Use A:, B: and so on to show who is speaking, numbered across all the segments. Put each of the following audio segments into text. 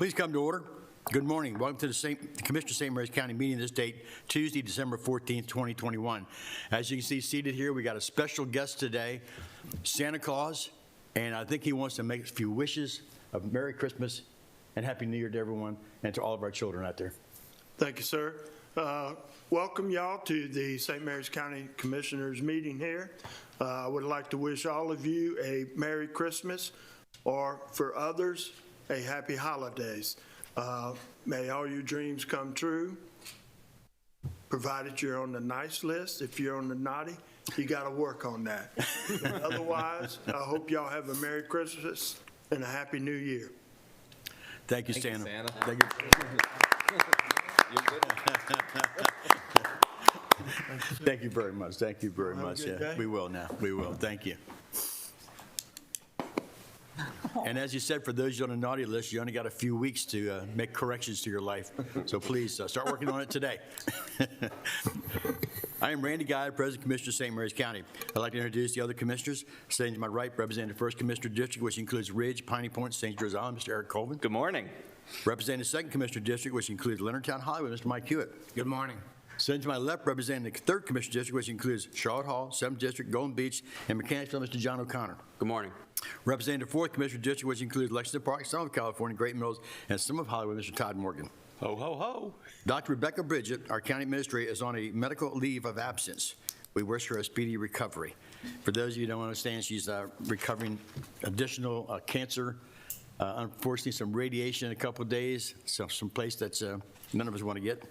A: Please come to order. Good morning. Welcome to the Commissioner of St. Mary's County meeting this date, Tuesday, December 14th, 2021. As you can see seated here, we got a special guest today, Santa Claus, and I think he wants to make a few wishes of Merry Christmas and Happy New Year to everyone and to all of our children out there.
B: Thank you, sir. Welcome y'all to the St. Mary's County Commissioners meeting here. I would like to wish all of you a Merry Christmas, or for others, a Happy Holidays. May all your dreams come true, provided you're on the nice list. If you're on the naughty, you got to work on that. Otherwise, I hope y'all have a Merry Christmas and a Happy New Year.
A: Thank you, Santa.
C: Thank you. You're good.
A: Thank you very much. Thank you very much.
B: Have a good day.
A: We will now. We will. Thank you. And as you said, for those you on the naughty list, you only got a few weeks to make corrections to your life. So please start working on it today. I am Randy Guy, President Commissioner of St. Mary's County. I'd like to introduce the other commissioners. Standing to my right, representing the 1st Commissioner District, which includes Ridge, Piney Point, St. George Island, Mr. Eric Colvin.
C: Good morning.
A: Representing the 2nd Commissioner District, which includes Leonardtown, Hollywood, Mr. Mike Hewitt.
D: Good morning.
A: Standing to my left, representing the 3rd Commissioner District, which includes Charlotte Hall, 7th District, Golden Beach, and Mechanicsville, Mr. John O'Connor.
C: Good morning.
A: Representing the 4th Commissioner District, which includes Lexington Park, some of California, Great Mills, and some of Hollywood, Mr. Todd Morgan.
C: Ho, ho, ho.
A: Dr. Rebecca Bridget, our county administrator, is on a medical leave of absence. We wish her a speedy recovery. For those of you who don't understand, she's recovering additional cancer, unfortunately some radiation in a couple of days, so some place that's none of us want to get,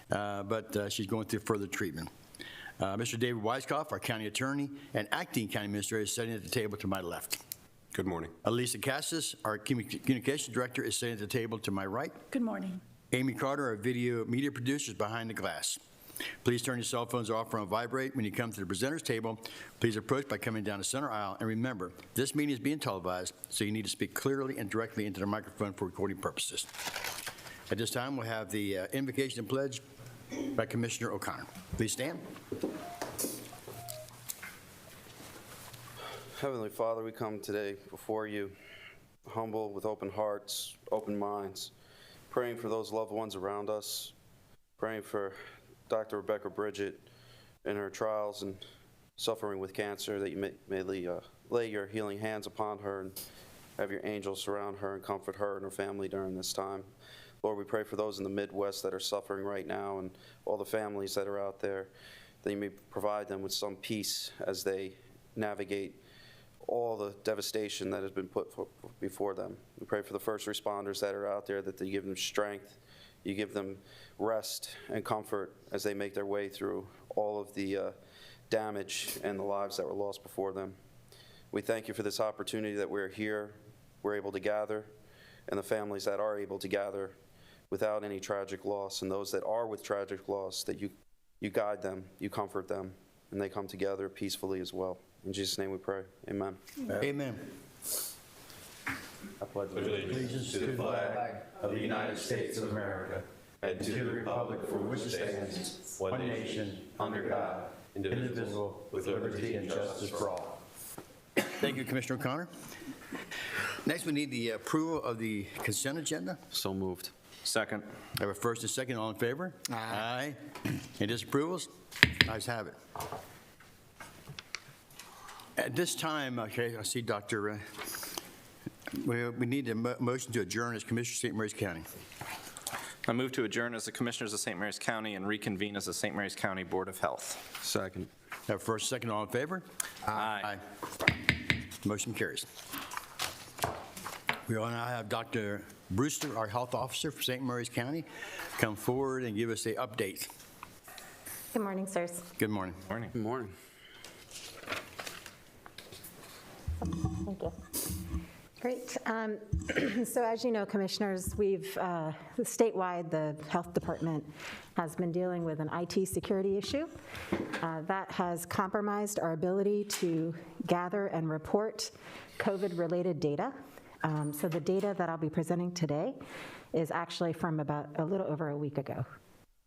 A: but she's going through further treatment. Mr. David Weiskopf, our county attorney and acting county administrator, is sitting at the table to my left.
E: Good morning.
A: Elisa Cassis, our communications director, is sitting at the table to my right.
F: Good morning.
A: Amy Carter, our video media producer, is behind the glass. Please turn your cell phones off or on vibrate. When you come to the presenters table, please approach by coming down the center aisle. And remember, this meeting is being televised, so you need to speak clearly and directly into the microphone for recording purposes. At this time, we'll have the invocation and pledge by Commissioner O'Connor. Please stand.
G: Heavenly Father, we come today before you, humble, with open hearts, open minds, praying for those loved ones around us, praying for Dr. Rebecca Bridget in her trials and suffering with cancer, that you may lay your healing hands upon her and have your angels surround her and comfort her and her family during this time. Lord, we pray for those in the Midwest that are suffering right now and all the families that are out there, that you may provide them with some peace as they navigate all the devastation that has been put before them. We pray for the first responders that are out there, that you give them strength, you give them rest and comfort as they make their way through all of the damage and the lives that were lost before them. We thank you for this opportunity that we're here, we're able to gather, and the families that are able to gather without any tragic loss, and those that are with tragic loss, that you guide them, you comfort them, and they come together peacefully as well. In Jesus' name we pray. Amen.
A: Amen.
E: I pledge allegiance to the flag of the United States of America and to the republic for which it stands, one nation, under God, indivisible, with liberty and justice for all.
A: Thank you, Commissioner O'Connor. Next, we need the approval of the consent agenda.
G: So moved.
C: Second.
A: I have a first and second. All in favor? Aye. Any disapprovals? Ayes have it. At this time, okay, I see Dr. We need a motion to adjourn as Commissioner of St. Mary's County.
C: I move to adjourn as the Commissioners of St. Mary's County and reconvene as the St. Mary's County Board of Health.
G: Second.
A: I have a first, second. All in favor?
C: Aye.
A: Motion carries. We will now have Dr. Brewster, our health officer for St. Mary's County, come forward and give us an update.
H: Good morning, sirs.
A: Good morning.
C: Morning.
G: Good morning.
H: Thank you. Great. So as you know, commissioners, we've statewide, the health department has been dealing with an IT security issue that has compromised our ability to gather and report COVID-related data. So the data that I'll be presenting today is actually from about a little over a week ago.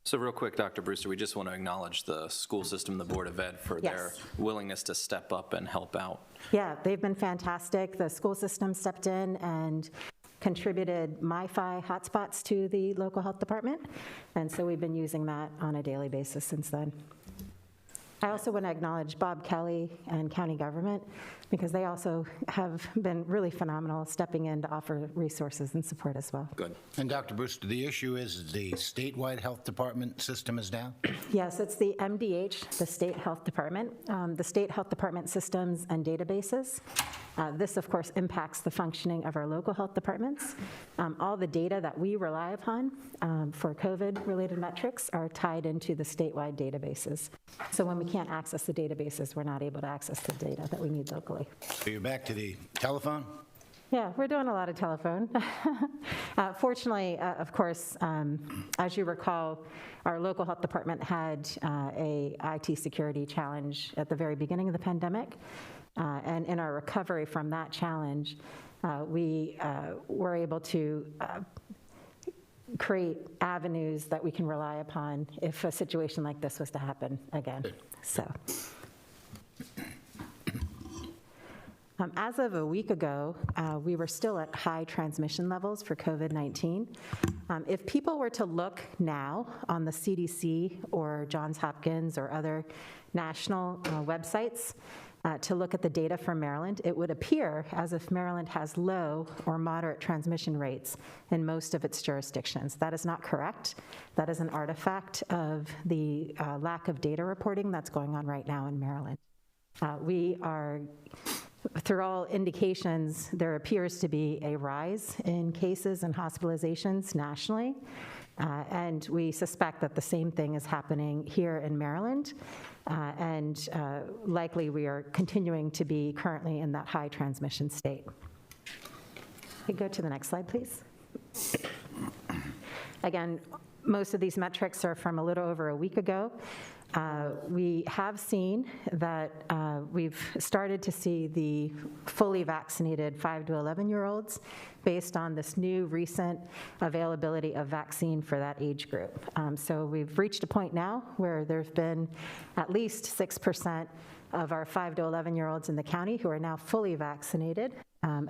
C: So real quick, Dr. Brewster, we just want to acknowledge the school system, the Board of Ed, for their willingness to step up and help out.
H: Yeah, they've been fantastic. The school system stepped in and contributed MiFi hotspots to the local health department, and so we've been using that on a daily basis since then. I also want to acknowledge Bob Kelly and county government, because they also have been really phenomenal stepping in to offer resources and support as well.
C: Good.
E: And Dr. Brewster, the issue is the statewide health department system is down?
H: Yes, it's the MDH, the state health department, the state health department systems and databases. This, of course, impacts the functioning of our local health departments. All the data that we rely upon for COVID-related metrics are tied into the statewide databases. So when we can't access the databases, we're not able to access the data that we need locally.
E: So you're back to the telephone?
H: Yeah, we're doing a lot of telephone. Fortunately, of course, as you recall, our local health department had a IT security challenge at the very beginning of the pandemic. And in our recovery from that challenge, we were able to create avenues that we can rely upon if a situation like this was to happen again. So. As of a week ago, we were still at high transmission levels for COVID-19. If people were to look now on the CDC or Johns Hopkins or other national websites to look at the data for Maryland, it would appear as if Maryland has low or moderate transmission rates in most of its jurisdictions. That is not correct. That is an artifact of the lack of data reporting that's going on right now in Maryland. We are, through all indications, there appears to be a rise in cases and hospitalizations nationally, and we suspect that the same thing is happening here in Maryland, and likely we are continuing to be currently in that high transmission state. Okay, go to the next slide, please. Again, most of these metrics are from a little over a week ago. We have seen that we've started to see the fully vaccinated 5 to 11-year-olds based on this new recent availability of vaccine for that age group. So we've reached a point now where there's been at least 6% of our 5 to 11-year-olds in the county who are now fully vaccinated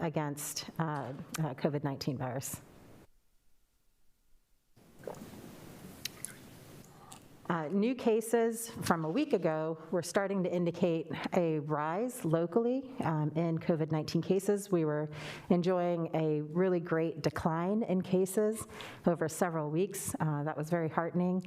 H: against COVID-19 virus. New cases from a week ago were starting to indicate a rise locally in COVID-19 cases. We were enjoying a really great decline in cases over several weeks. That was very heartening.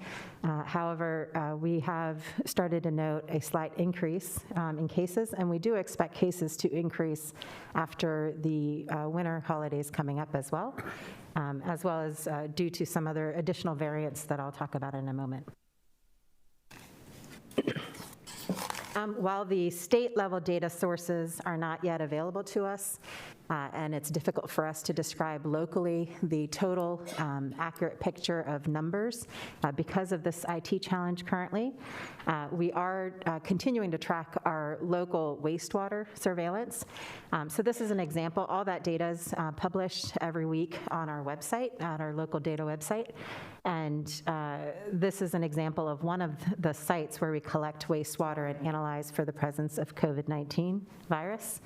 H: However, we have started to note a slight increase in cases, and we do expect cases to increase after the winter holidays coming up as well as due to some other additional variants that I'll talk about in a moment. While the state-level data sources are not yet available to us, and it's difficult for us to describe locally the total accurate picture of numbers because of this IT challenge currently, we are continuing to track our local wastewater surveillance. So this is an example. All that data is published every week on our website, at our local data website. And this is an example of one of the sites where we collect wastewater and analyze for the presence of COVID-19 virus.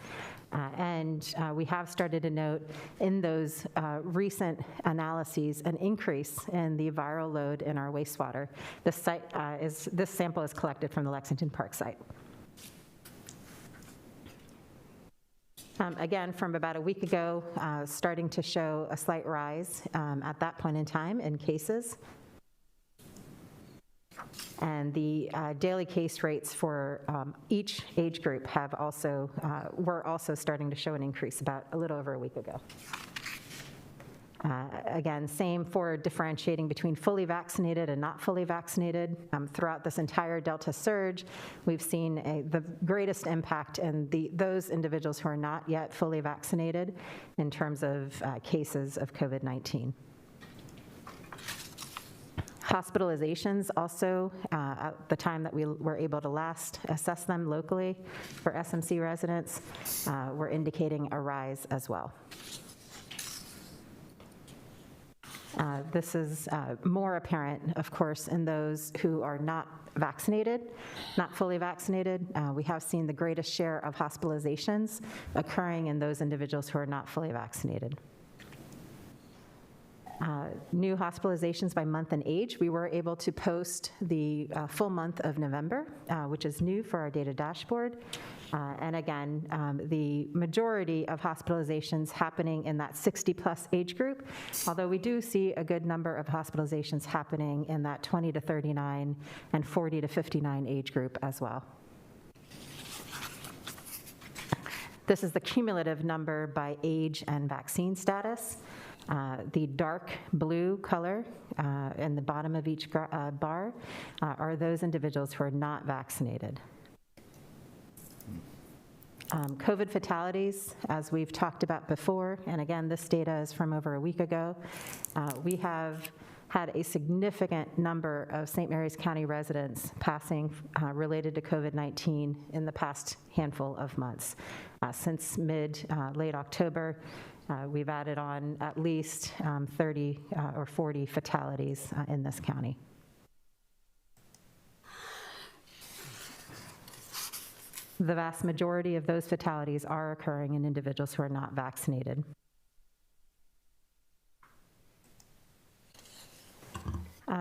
H: And we have started to note in those recent analyses an increase in the viral load in our wastewater. This sample is collected from the Lexington Park site. Again, from about a week ago, starting to show a slight rise at that point in time in cases. And the daily case rates for each age group have also were also starting to show an increase about a little over a week ago. Again, same for differentiating between fully vaccinated and not fully vaccinated. Throughout this entire Delta surge, we've seen the greatest impact in those individuals who are not yet fully vaccinated in terms of cases of COVID-19. Hospitalizations also, at the time that we were able to last assess them locally for SMC residents, were indicating a rise as well. This is more apparent, of course, in those who are not vaccinated, not fully vaccinated. We have seen the greatest share of hospitalizations occurring in those individuals who are not fully vaccinated. New hospitalizations by month and age, we were able to post the full month of November, which is new for our data dashboard. And again, the majority of hospitalizations happening in that 60-plus age group, although we do see a good number of hospitalizations happening in that 20 to 39 and 40 to 59 age group as well. This is the cumulative number by age and vaccine status. The dark blue color in the bottom of each bar are those individuals who are not vaccinated. COVID fatalities, as we've talked about before, and again, this data is from over a week ago, we have had a significant number of St. Mary's County residents passing related to COVID-19 in the past handful of months. Since late October, we've added on at least 30 or 40 fatalities in this county. The vast majority of those fatalities are occurring in individuals who are not vaccinated.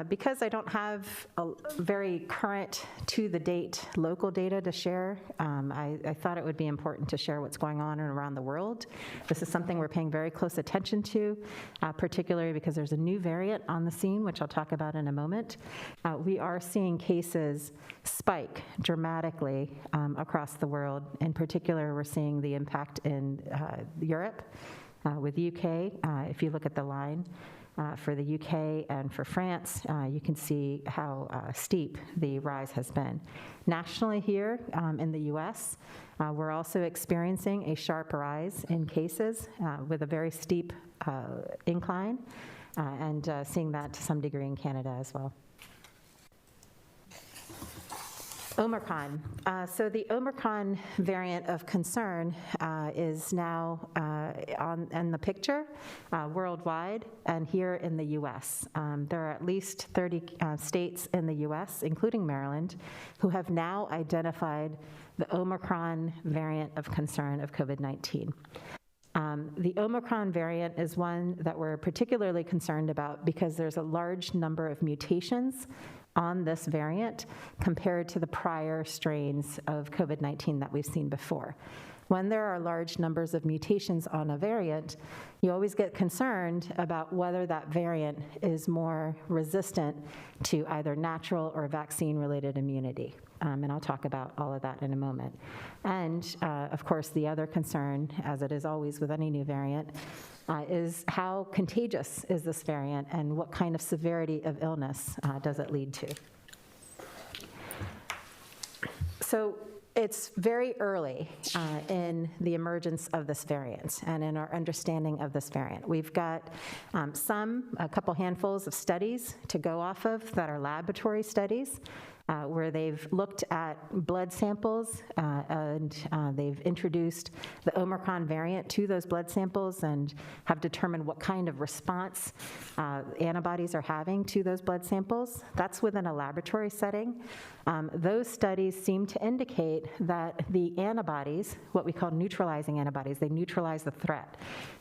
H: Because I don't have a very current, to-the-date local data to share, I thought it would be important to share what's going on around the world. This is something we're paying very close attention to, particularly because there's a new variant on the scene, which I'll talk about in a moment. We are seeing cases spike dramatically across the world. In particular, we're seeing the impact in Europe with UK. If you look at the line, for the UK and for France, you can see how steep the rise has been. Nationally here in the US, we're also experiencing a sharp rise in cases with a very steep incline, and seeing that to some degree in Canada as well. Omicron. So the Omicron variant of concern is now in the picture worldwide and here in the US. There are at least 30 states in the US, including Maryland, who have now identified the Omicron variant of concern of COVID-19. The Omicron variant is one that we're particularly concerned about because there's a large number of mutations on this variant compared to the prior strains of COVID-19 that we've seen before. When there are large numbers of mutations on a variant, you always get concerned about whether that variant is more resistant to either natural or vaccine-related immunity. And I'll talk about all of that in a moment. And of course, the other concern, as it is always with any new variant, is how contagious is this variant and what kind of severity of illness does it lead to? So it's very early in the emergence of this variant and in our understanding of this variant. We've got a couple handfuls of studies to go off of that are laboratory studies, where they've looked at blood samples and they've introduced the Omicron variant to those blood samples and have determined what kind of response antibodies are having to those blood samples. That's within a laboratory setting. Those studies seem to indicate that the antibodies, what we call neutralizing antibodies, they neutralize the threat,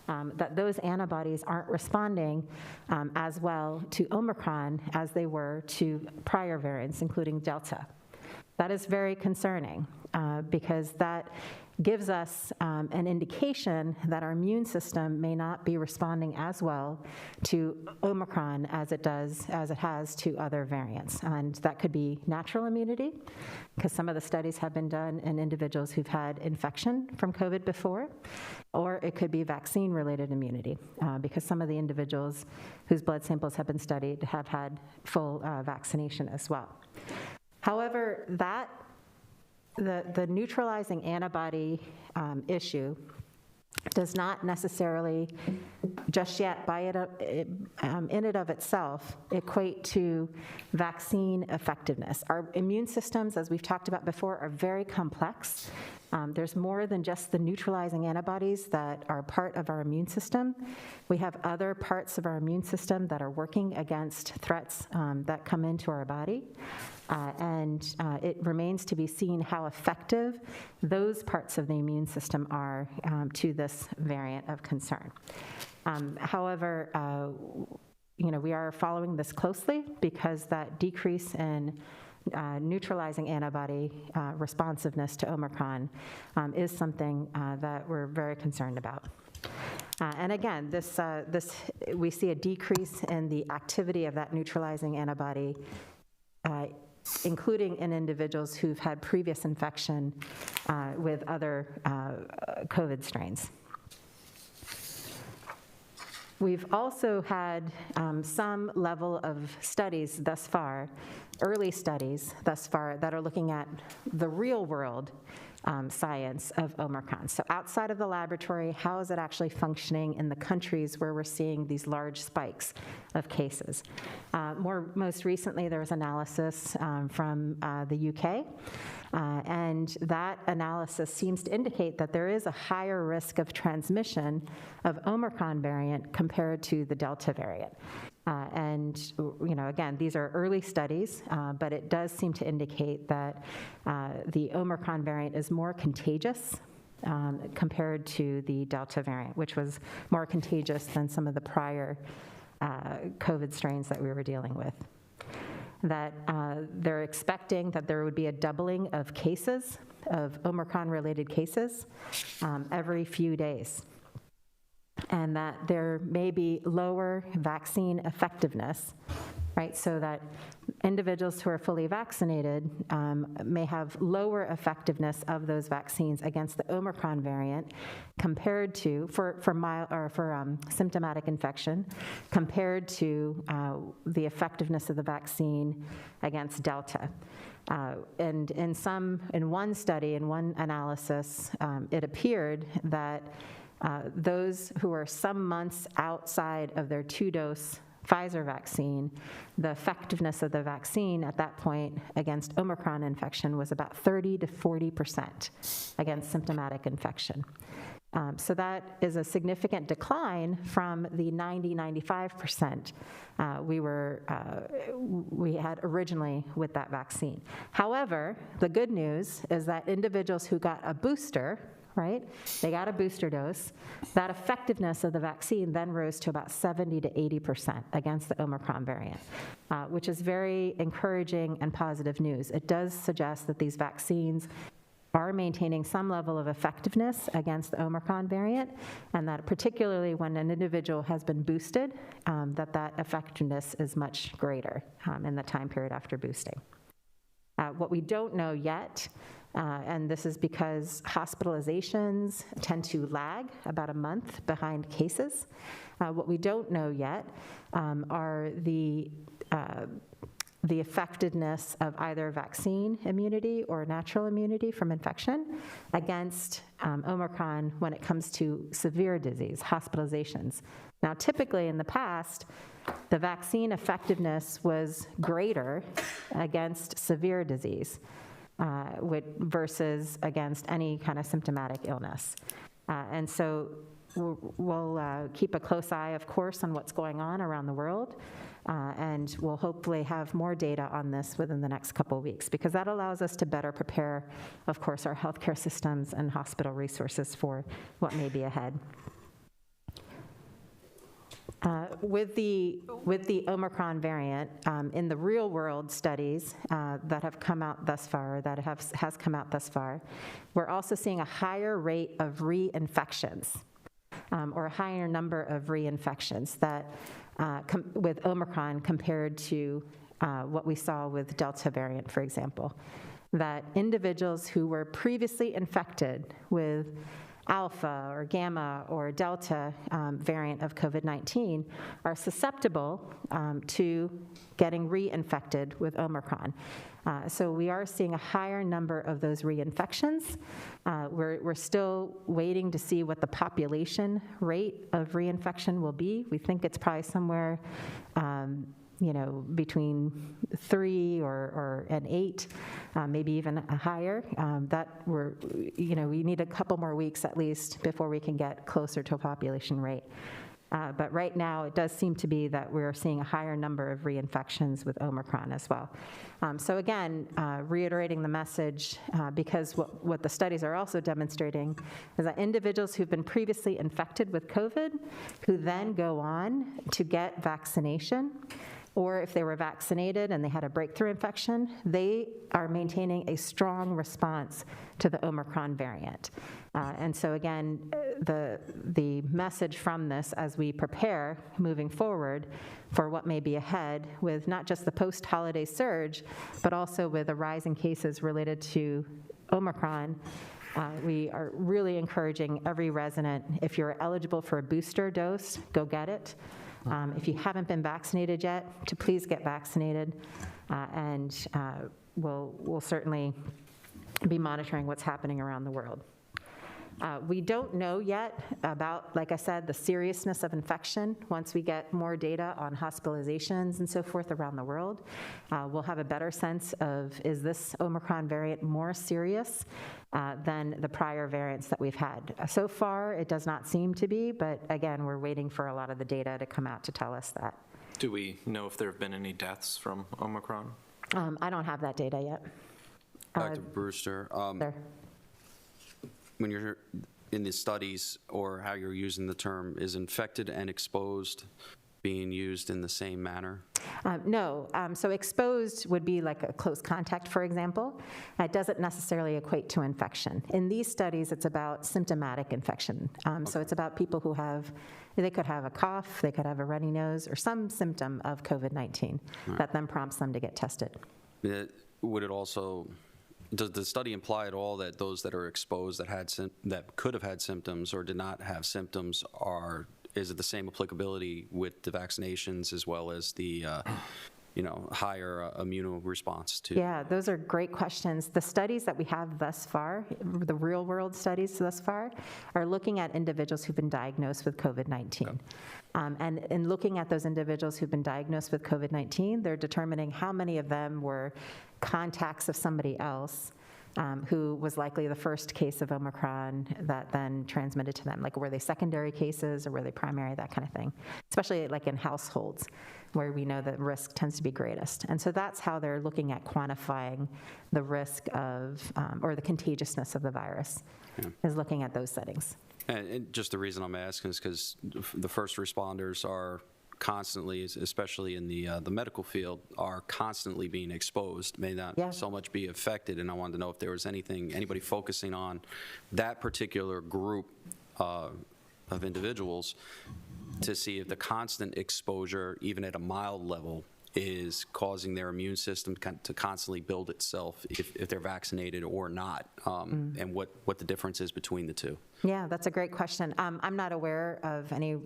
H: that those antibodies aren't responding as well to Omicron as they were to prior variants, including Delta. That is very concerning because that gives us an indication that our immune system may not be responding as well to Omicron as it has to other variants. And that could be natural immunity, because some of the studies have been done in individuals who've had infection from COVID before, or it could be vaccine-related immunity, because some of the individuals whose blood samples have been studied have had full vaccination as well. However, the neutralizing antibody issue does not necessarily just yet in and of itself equate to vaccine effectiveness. Our immune systems, as we've talked about before, are very complex. There's more than just the neutralizing antibodies that are part of our immune system. We have other parts of our immune system that are working against threats that come into our body. And it remains to be seen how effective those parts of the immune system are to this variant of concern. However, we are following this closely because that decrease in neutralizing antibody responsiveness to Omicron is something that we're very concerned about. And again, we see a decrease in the activity of that neutralizing antibody, including in individuals who've had previous infection with other COVID strains. We've also had some level of studies thus far, early studies thus far, that are looking at the real world science of Omicron. So outside of the laboratory, how is it actually functioning in the countries where we're seeing these large spikes of cases? Most recently, there was analysis from the UK, and that analysis seems to indicate that there is a higher risk of transmission of Omicron variant compared to the Delta variant. And, again, these are early studies, but it does seem to indicate that the Omicron variant is more contagious compared to the Delta variant, which was more contagious than some of the prior COVID strains that we were dealing with. That they're expecting that there would be a doubling of cases, of Omicron-related cases, every few days. And that there may be lower vaccine effectiveness, right? So that individuals who are fully vaccinated may have lower effectiveness of those vaccines against the Omicron variant compared to, for symptomatic infection, compared to the effectiveness of the vaccine against Delta. And in one study, in one analysis, it appeared that those who are some months outside of their 2-dose Pfizer vaccine, the effectiveness of the vaccine at that point against Omicron infection was about 30 to 40% against symptomatic infection. So that is a significant decline from the 90-95% we had originally with that vaccine. However, the good news is that individuals who got a booster, right? They got a booster dose. That effectiveness of the vaccine then rose to about 70 to 80% against the Omicron variant, which is very encouraging and positive news. It does suggest that these vaccines are maintaining some level of effectiveness against the Omicron variant, and that particularly when an individual has been boosted, that effectiveness is much greater in the time period after boosting. What we don't know yet, and this is because hospitalizations tend to lag about a month behind cases. What we don't know yet are the effectiveness of either vaccine immunity or natural immunity from infection against Omicron when it comes to severe disease, hospitalizations. Now, typically in the past, the vaccine effectiveness was greater against severe disease versus against any kind of symptomatic illness. And so we'll keep a close eye, of course, on what's going on around the world. And we'll hopefully have more data on this within the next couple of weeks, because that allows us to better prepare, of course, our healthcare systems and hospital resources for what may be ahead. With the Omicron variant, in the real world studies that have come out thus far, has come out thus far, we're also seeing a higher rate of reinfections, or a higher number of reinfections that with Omicron compared to what we saw with Delta variant, for example. That individuals who were previously infected with Alpha or Gamma or Delta variant of COVID-19 are susceptible to getting reinfected with Omicron. So we are seeing a higher number of those reinfections. We're still waiting to see what the population rate of reinfection will be. We think it's probably somewhere between 3 and 8, maybe even higher. We need a couple more weeks at least before we can get closer to a population rate. But right now, it does seem to be that we're seeing a higher number of reinfections with Omicron as well. So again, reiterating the message, because what the studies are also demonstrating is that individuals who've been previously infected with COVID, who then go on to get vaccination, or if they were vaccinated and they had a breakthrough infection, they are maintaining a strong response to the Omicron variant. And so again, the message from this as we prepare moving forward for what may be ahead with not just the post-holiday surge, but also with a rise in cases related to Omicron, we are really encouraging every resident, if you're eligible for a booster dose, go get it. If you haven't been vaccinated yet, to please get vaccinated, and we'll certainly be monitoring what's happening around the world. We don't know yet about, like I said, the seriousness of infection. Once we get more data on hospitalizations and so forth around the world, we'll have a better sense of, is this Omicron variant more serious than the prior variants that we've had? So far, it does not seem to be, but again, we're waiting for a lot of the data to come out to tell us that.
C: Do we know if there have been any deaths from Omicron?
H: I don't have that data yet.
G: Dr. Brewster,
H: There.
G: when you're in the studies, or how you're using the term, is infected and exposed being used in the same manner?
H: No. So exposed would be like a close contact, for example. It doesn't necessarily equate to infection. In these studies, it's about symptomatic infection. So it's about people who they could have a cough, they could have a runny nose, or some symptom of COVID-19 that then prompts them to get tested.
G: Would it also, does the study imply at all that those that are exposed that could have had symptoms or did not have symptoms is it the same applicability with the vaccinations as well as the higher immune response to?
H: Yeah, those are great questions. The studies that we have thus far, the real world studies thus far, are looking at individuals who've been diagnosed with COVID-19. Okay. And in looking at those individuals who've been diagnosed with COVID-19, they're determining how many of them were contacts of somebody else who was likely the first case of Omicron that then transmitted to them. Like, were they secondary cases or were they primary, that kind of thing, especially like in households where we know that risk tends to be greatest. And so that's how they're looking at quantifying the risk of, or the contagiousness of the virus, is looking at those settings.
G: And just the reason I'm asking is because the first responders are constantly, especially in the medical field, are constantly being exposed, may not so much be affected. And I wanted to know if there was anybody focusing on that particular group of individuals to see if the constant exposure, even at a mild level, is causing their immune system to constantly build itself if they're vaccinated or not, and what the difference is between the two.
H: Yeah, that's a great question. I'm not aware of any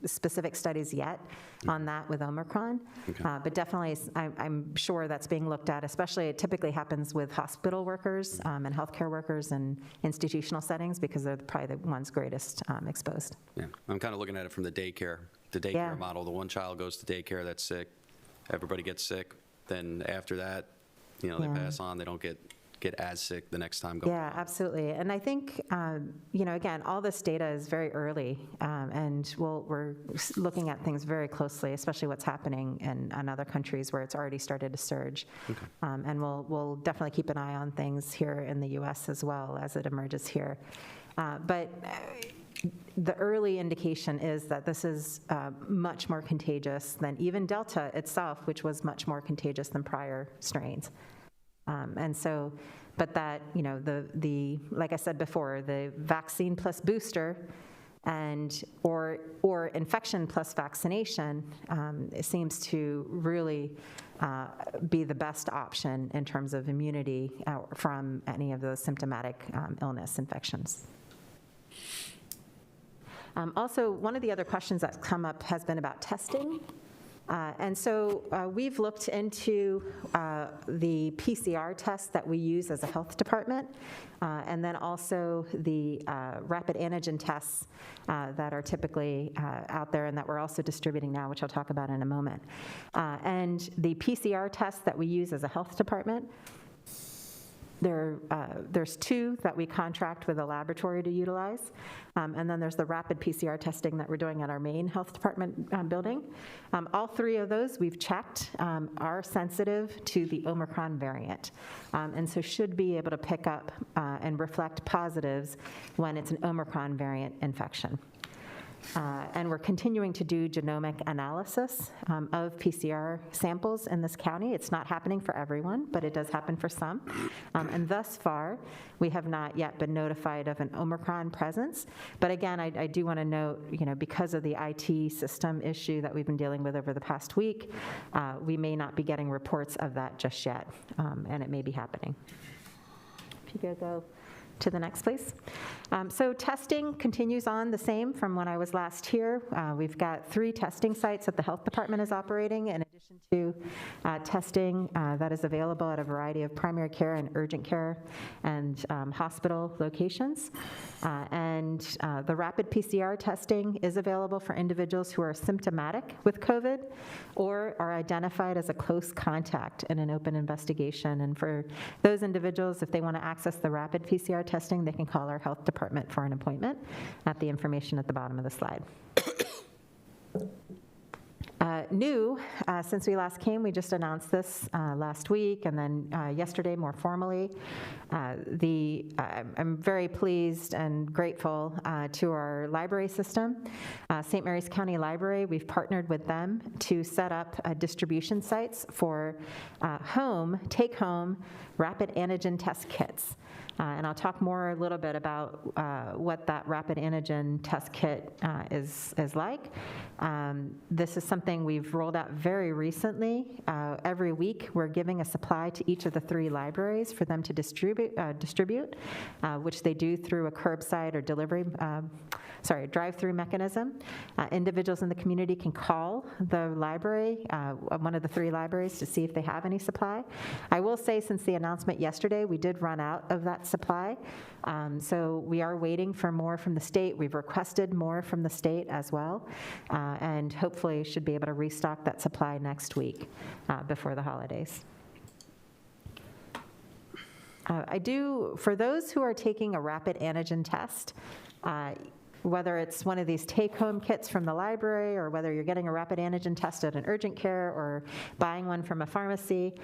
H: specific studies yet on that with Omicron, but definitely I'm sure that's being looked at, especially it typically happens with hospital workers and healthcare workers in institutional settings because they're probably the ones greatest exposed.
G: Yeah, I'm kind of looking at it from the daycare model. The one child goes to daycare that's sick, everybody gets sick, then after that, they pass on, they don't get as sick the next time going.
H: Yeah, absolutely. And I think, again, all this data is very early, and we're looking at things very closely, especially what's happening in other countries where it's already started to surge. Okay. And we'll definitely keep an eye on things here in the U.S. as well as it emerges here. But the early indication is that this is much more contagious than even Delta itself, which was much more contagious than prior strains. And so, but that, like I said before, the vaccine plus booster or infection plus vaccination, it seems to really be the best option in terms of immunity from any of those symptomatic illness infections. Also, one of the other questions that's come up has been about testing. And so we've looked into the PCR test that we use as a health department, and then also the rapid antigen tests that are typically out there and that we're also distributing now, which I'll talk about in a moment. And the PCR test that we use as a health department There's 2 that we contract with a laboratory to utilize, and then there's the rapid PCR testing that we're doing at our main health department building. All 3 of those we've checked are sensitive to the Omicron variant, and so should be able to pick up and reflect positives when it's an Omicron variant infection. And we're continuing to do genomic analysis of PCR samples in this county. It's not happening for everyone, but it does happen for some. And thus far, we have not yet been notified of an Omicron presence. But again, I do want to note, because of the IT system issue that we've been dealing with over the past week, we may not be getting reports of that just yet, and it may be happening. If you could go to the next, please. So testing continues on the same from when I was last here. We've got 3 testing sites that the health department is operating, in addition to testing that is available at a variety of primary care and urgent care and hospital locations. And the rapid PCR testing is available for individuals who are symptomatic with COVID or are identified as a close contact in an open investigation. And for those individuals, if they want to access the rapid PCR testing, they can call our health department for an appointment at the information at the bottom of the slide. New, since we last came, we just announced this last week, and then yesterday more formally. I'm very pleased and grateful to our library system. St. Mary's County Library, we've partnered with them to set up distribution sites for take-home rapid antigen test kits. And I'll talk more a little bit about what that rapid antigen test kit is like. This is something we've rolled out very recently. Every week, we're giving a supply to each of the 3 libraries for them to distribute, which they do through a curbside or drive-through mechanism. Individuals in the community can call the library, one of the 3 libraries, to see if they have any supply. I will say, since the announcement yesterday, we did run out of that supply. So we are waiting for more from the state. We've requested more from the state as well, and hopefully should be able to restock that supply next week before the holidays. For those who are taking a rapid antigen test, whether it's one of these take-home kits from the library or whether you're getting a rapid antigen test at an urgent care or buying one from a pharmacy,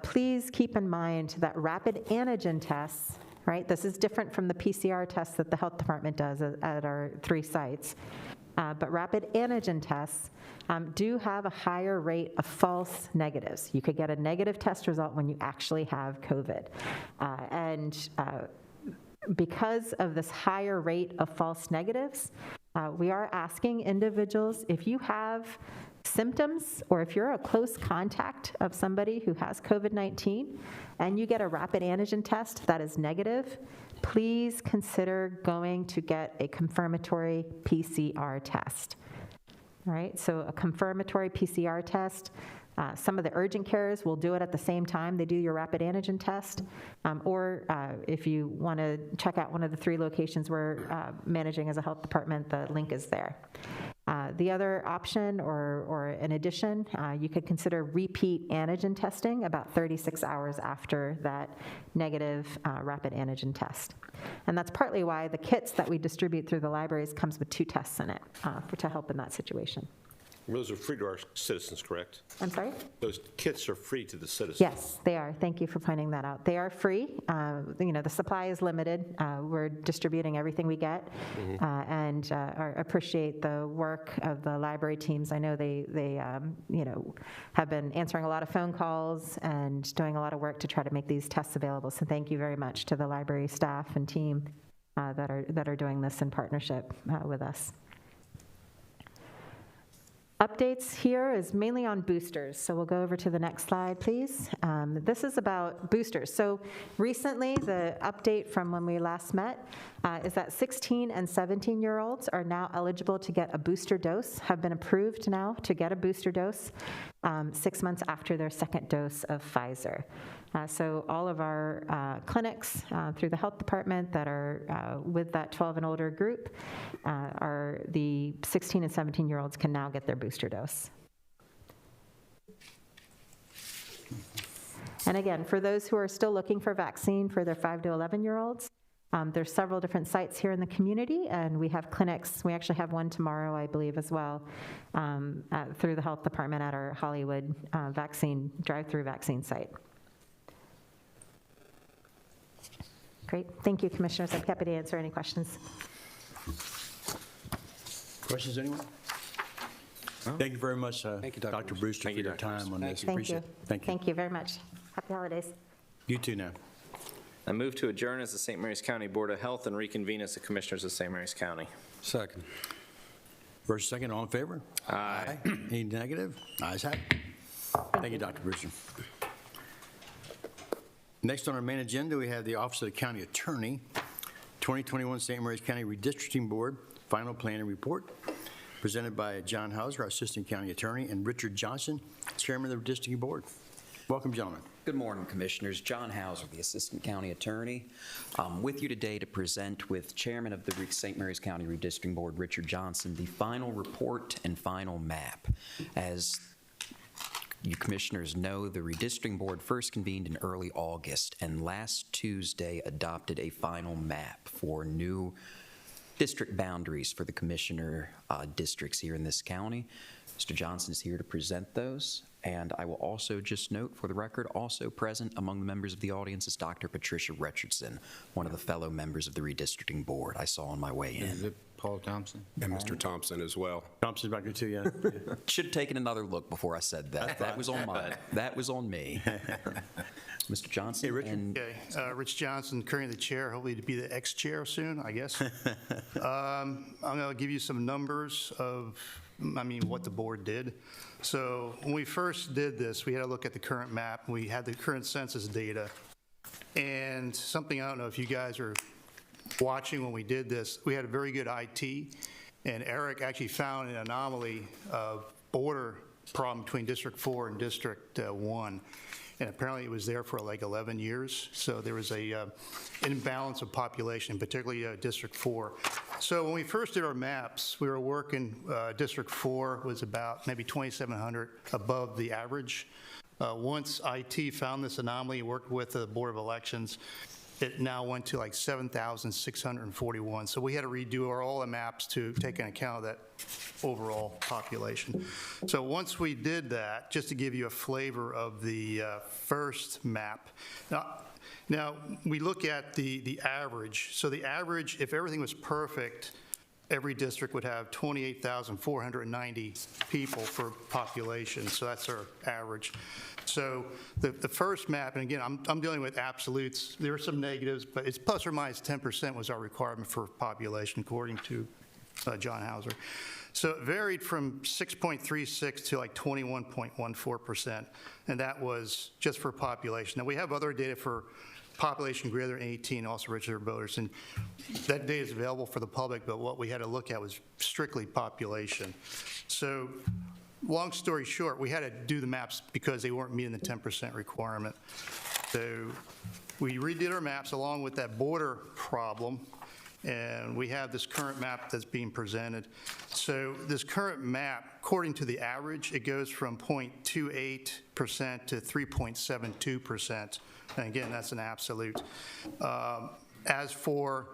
H: please keep in mind that rapid antigen tests, right, this is different from the PCR tests that the health department does at our 3 sites, but rapid antigen tests do have a higher rate of false negatives. You could get a negative test result when you actually have COVID. Because of this higher rate of false negatives, we are asking individuals, if you have symptoms or if you're a close contact of somebody who has COVID-19 and you get a rapid antigen test that is negative, please consider going to get a confirmatory PCR test. All right, so a confirmatory PCR test. Some of the urgent cares will do it at the same time they do your rapid antigen test, or if you want to check out one of the 3 locations we're managing as a health department, the link is there. The other option, or in addition, you could consider repeat antigen testing about 36 hours after that negative rapid antigen test. And that's partly why the kits that we distribute through the libraries comes with 2 tests in it to help in that situation.
D: Those are free to our citizens, correct?
H: I'm sorry?
D: Those kits are free to the citizens?
H: Yes, they are. Thank you for pointing that out. They are free. The supply is limited. We're distributing everything we get, and appreciate the work of the library teams. I know they have been answering a lot of phone calls and doing a lot of work to try to make these tests available. So thank you very much to the library staff and team that are doing this in partnership with us. Updates here is mainly on boosters, so we'll go over to the next slide, please. This is about boosters. So recently, the update from when we last met is that 16 and 17-year-olds are now eligible to get a booster dose, have been approved now to get a booster dose 6 months after their 2nd dose of Pfizer. So all of our clinics through the health department that are with that 12 and older group, are the 16 and 17-year-olds can now get their booster dose. And again, for those who are still looking for vaccine for their 5 to 11-year-olds, there's several different sites here in the community, and we have clinics. We actually have one tomorrow, I believe, as well, through the health department at our Hollywood drive-through vaccine site. Great. Thank you, Commissioners. I'm happy to answer any questions.
A: Questions, anyone? Thank you very much, Dr. Brewster, for your time on this.
H: Thank
A: Appreciate
H: you.
A: it. Thank you.
H: Thank you very much. Happy holidays.
A: You too now.
C: I move to adjourn as the St. Mary's County Board of Health and reconvene as the Commissioners of St. Mary's County.
E: Second.
A: First, second, all in favor?
C: Aye.
A: Any negative? Ayes have it. Thank you, Dr. Brewster. Next on our main agenda, we have the Office of the County Attorney, 2021 St. Mary's County Redistricting Board, Final Planning Report, presented by John Hauser, our Assistant County Attorney, and Richard Johnson, Chairman of the Redistricting Board. Welcome, gentlemen.
F: Good morning, Commissioners. John Hauser, the Assistant County Attorney, with you today to present with Chairman of the St. Mary's County Redistricting Board, Richard Johnson, the final report and final map. As you Commissioners know, the Redistricting Board first convened in early August and last Tuesday adopted a final map for new district boundaries for the Commissioner districts here in this county. Mr. Johnson is here to present those. And I will also just note, for the record, also present among the members of the audience is Dr. Patricia Richardson, one of the fellow members of the Redistricting Board I saw on my way in.
E: Is it Paul Thompson?
I: And Mr. Thompson as well.
A: Thompson's back there too, yeah.
F: Should have taken another look before I said that. That was on mine. That was on me. Mr. Johnson?
A: Hey, Richard.
F: and-
J: Okay, Rich Johnson, currently the chair, hopefully to be the ex-chair soon, I guess. I'm going to give you some numbers of, what the board did. So when we first did this, we had to look at the current map. We had the current census data. And something, I don't know if you guys are watching when we did this, we had a very good IT, and Eric actually found an anomaly of border problem between District 4 and District 1. And apparently it was there for like 11 years. So there was a imbalance of population, particularly District 4. So when we first did our maps, we were working, District 4 was about maybe 2,700 above the average. Once IT found this anomaly, worked with the Board of Elections, it now went to like 7,641. So we had to redo all the maps to take into account of that overall population. So once we did that, just to give you a flavor of the first map, now we look at the average. So the average, if everything was perfect, every district would have 28,490 people for population. So that's our average. So the first map, and again, I'm dealing with absolutes. There are some negatives, but it's plus or minus 10% was our requirement for population, according to John Hauser. So it varied from 6.36 to like 21.14%, and that was just for population. Now, we have other data for population greater than 18, also registered voters, and that data is available for the public, but what we had to look at was strictly population. So long story short, we had to do the maps because they weren't meeting the 10% requirement. So we redid our maps along with that border problem, and we have this current map that's being presented. So this current map, according to the average, it goes from 0.28% to 3.72%. And again, that's an absolute. As for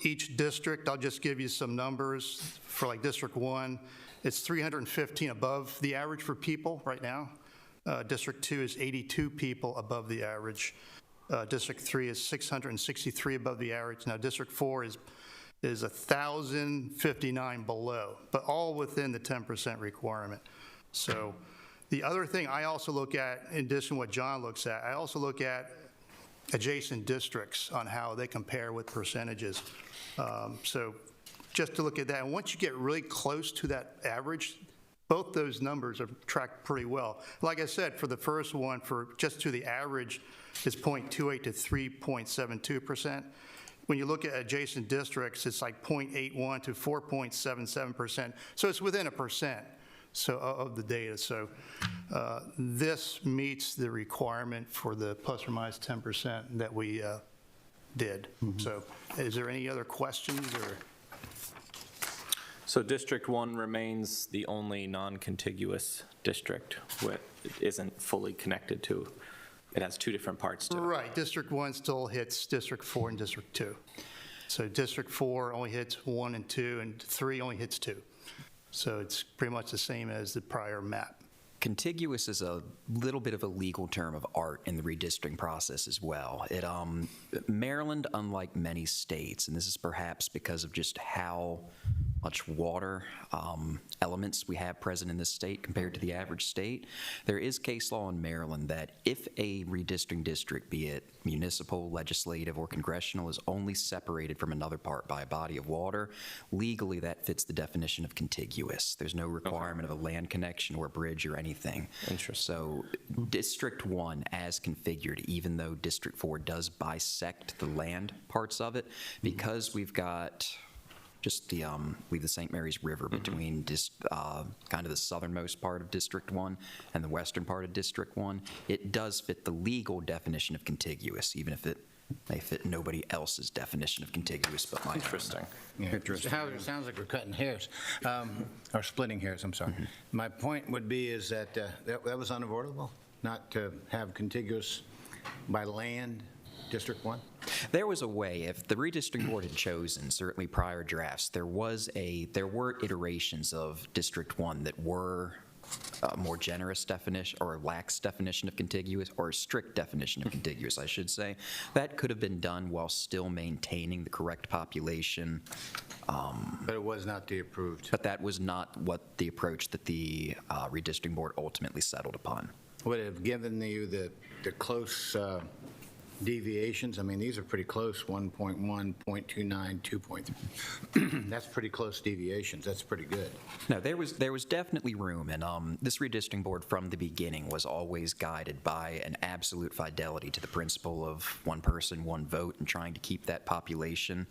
J: each district, I'll just give you some numbers. For like District 1, it's 315 above the average for people right now. District 2 is 82 people above the average. District 3 is 663 above the average. Now, District 4 is 1,059 below, but all within the 10% requirement. So the other thing I also look at, in addition to what John looks at, I also look at adjacent districts on how they compare with percentages. So just to look at that, and once you get really close to that average, both those numbers are tracked pretty well. Like I said, for the first one, for just to the average, is 0.28 to 3.72%. When you look at adjacent districts, it's like 0.81 to 4.77%. So it's within a percent of the data. So this meets the requirement for the plus or minus 10% that we did. So is there any other questions or?
C: So District 1 remains the only non-contiguous district that isn't fully connected to, it has two different parts to it.
J: Right, District 1 still hits District 4 and District 2. So District 4 only hits 1 and 2, and 3 only hits 2. So it's pretty much the same as the prior map.
F: Contiguous is a little bit of a legal term of art in the redistricting process as well. Maryland, unlike many states, and this is perhaps because of just how much water elements we have present in this state compared to the average state, there is case law in Maryland that if a redistricting district, be it municipal, legislative, or congressional, is only separated from another part by a body of water, legally that fits the definition of contiguous. There's no requirement of a land connection or a bridge or anything.
C: Interesting.
F: So District 1 as configured, even though District 4 does bisect the land parts of it, because we've got just the St. Mary's River between kind of the southernmost part of District 1 and the western part of District 1, it does fit the legal definition of contiguous, even if it may fit nobody else's definition of contiguous but mine.
C: Interesting.
E: Interesting. It sounds like we're cutting hairs, or splitting hairs, I'm sorry. My point would be is that that was unavoidable, not to have contiguous by land, District 1?
F: There was a way, if the redistricting board had chosen, certainly prior drafts, there were iterations of District 1 that were a more generous definition or lax definition of contiguous, or a strict definition of contiguous, I should say. That could have been done while still maintaining the correct population.
E: But it was not the approved.
F: But that was not what the approach that the redistricting board ultimately settled upon.
E: Would it have given you the close deviations? I mean, these are pretty close, 1.1, 0.29, 2.3. That's pretty close deviations. That's pretty good.
F: No, there was definitely room, and this redistricting board from the beginning was always guided by an absolute fidelity to the principle of one person, one vote, and trying to keep that population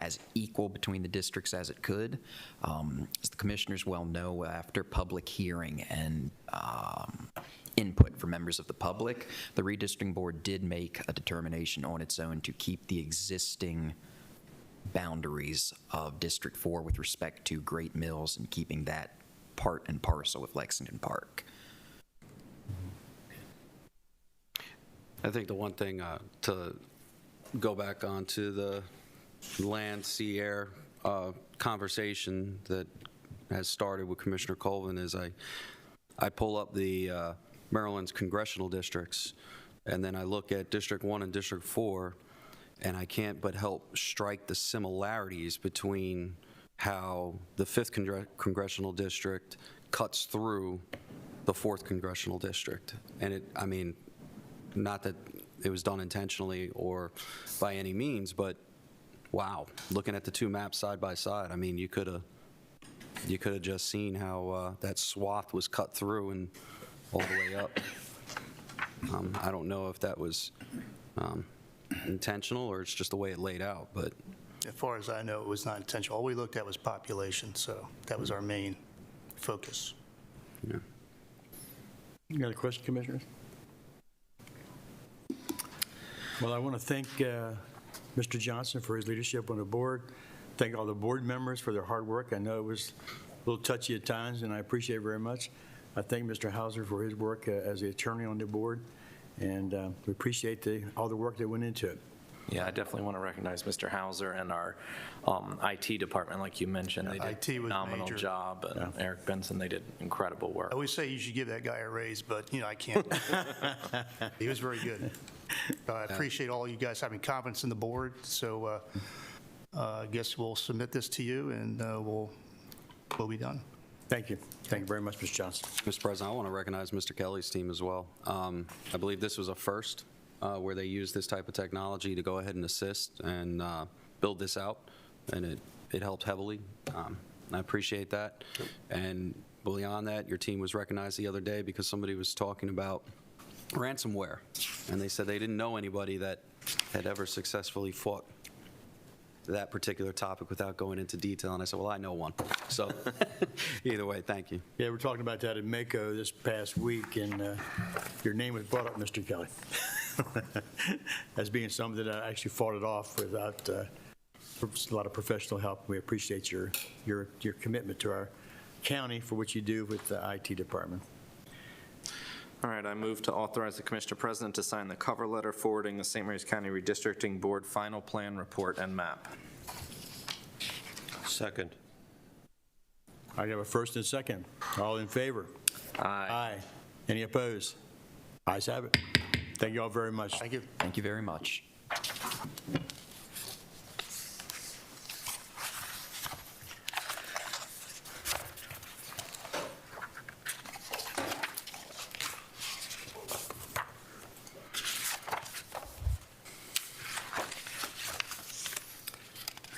F: as equal between the districts as it could. As the commissioners well know, after public hearing and input from members of the public, the redistricting board did make a determination on its own to keep the existing boundaries of District 4 with respect to Great Mills and keeping that part and parcel with Lexington Park.
G: I think the one thing to go back onto the land, sea, air conversation that has started with Commissioner Colvin is I pull up the Maryland's congressional districts, and then I look at District 1 and District 4, and I can't but help strike the similarities between how the 5th congressional district cuts through the 4th congressional district. And I mean, not that it was done intentionally or by any means, but wow, looking at the two maps side by side, I mean, you could have just seen how that swath was cut through and all the way up. I don't know if that was intentional or it's just the way it laid out, but.
J: As far as I know, it was not intentional. All we looked at was population, so that was our main focus.
G: Yeah.
A: You got a question, Commissioners? Well, I want to thank Mr. Johnson for his leadership on the board. Thank all the board members for their hard work. I know it was a little touchy at times, and I appreciate it very much. I thank Mr. Hauser for his work as the attorney on the board, and we appreciate all the work that went into it.
C: Yeah, I definitely want to recognize Mr. Hauser and our IT department, like you mentioned. They did
J: IT
C: a
J: was
C: phenomenal
J: major.
C: job, and Eric Benson, they did incredible work.
J: I always say you should give that guy a raise, but, I can't. He was very good. I appreciate all you guys having confidence in the board, so I guess we'll submit this to you, and we'll be done.
A: Thank you. Thank you very much, Mr. Johnson.
G: Mr. President, I want to recognize Mr. Kelly's team as well. I believe this was a first where they used this type of technology to go ahead and assist and build this out, and it helped heavily. I appreciate that. And beyond that, your team was recognized the other day because somebody was talking about ransomware, and they said they didn't know anybody that had ever successfully fought that particular topic without going into detail, and I said, well, I know one. So either way, thank you.
A: Yeah, we're talking about that at Mako this past week, and your name was brought up, Mr. Kelly, as being something that I actually fought it off without a lot of professional help. We appreciate your commitment to our county for what you do with the IT department.
C: All right, I move to authorize the Commissioner President to sign the cover letter forwarding the St. Mary's County Redistricting Board final plan report and map.
D: Second.
A: I have a first and second. All in favor?
C: Aye.
A: Any opposed? Ayes have it. Thank you all very much.
J: Thank you.
F: Thank you very much.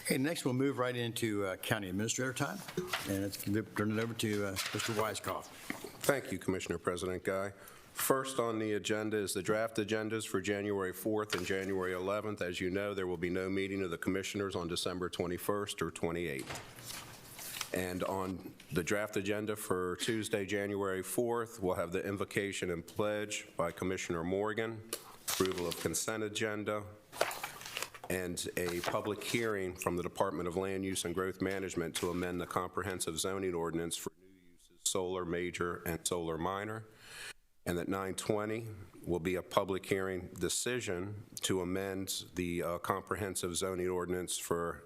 A: Okay, next we'll move right into county administrator time, and let's turn it over to Mr. Weiskopf.
I: Thank you, Commissioner President Guy. First on the agenda is the draft agendas for January 4th and January 11th. As you know, there will be no meeting of the commissioners on December 21st or 28th. And on the draft agenda for Tuesday, January 4th, we'll have the invocation and pledge by Commissioner Morgan, approval of consent agenda, and a public hearing from the Department of Land Use and Growth Management to amend the comprehensive zoning ordinance for new uses, solar major and solar minor. And at 9:20 will be a public hearing decision to amend the comprehensive zoning ordinance for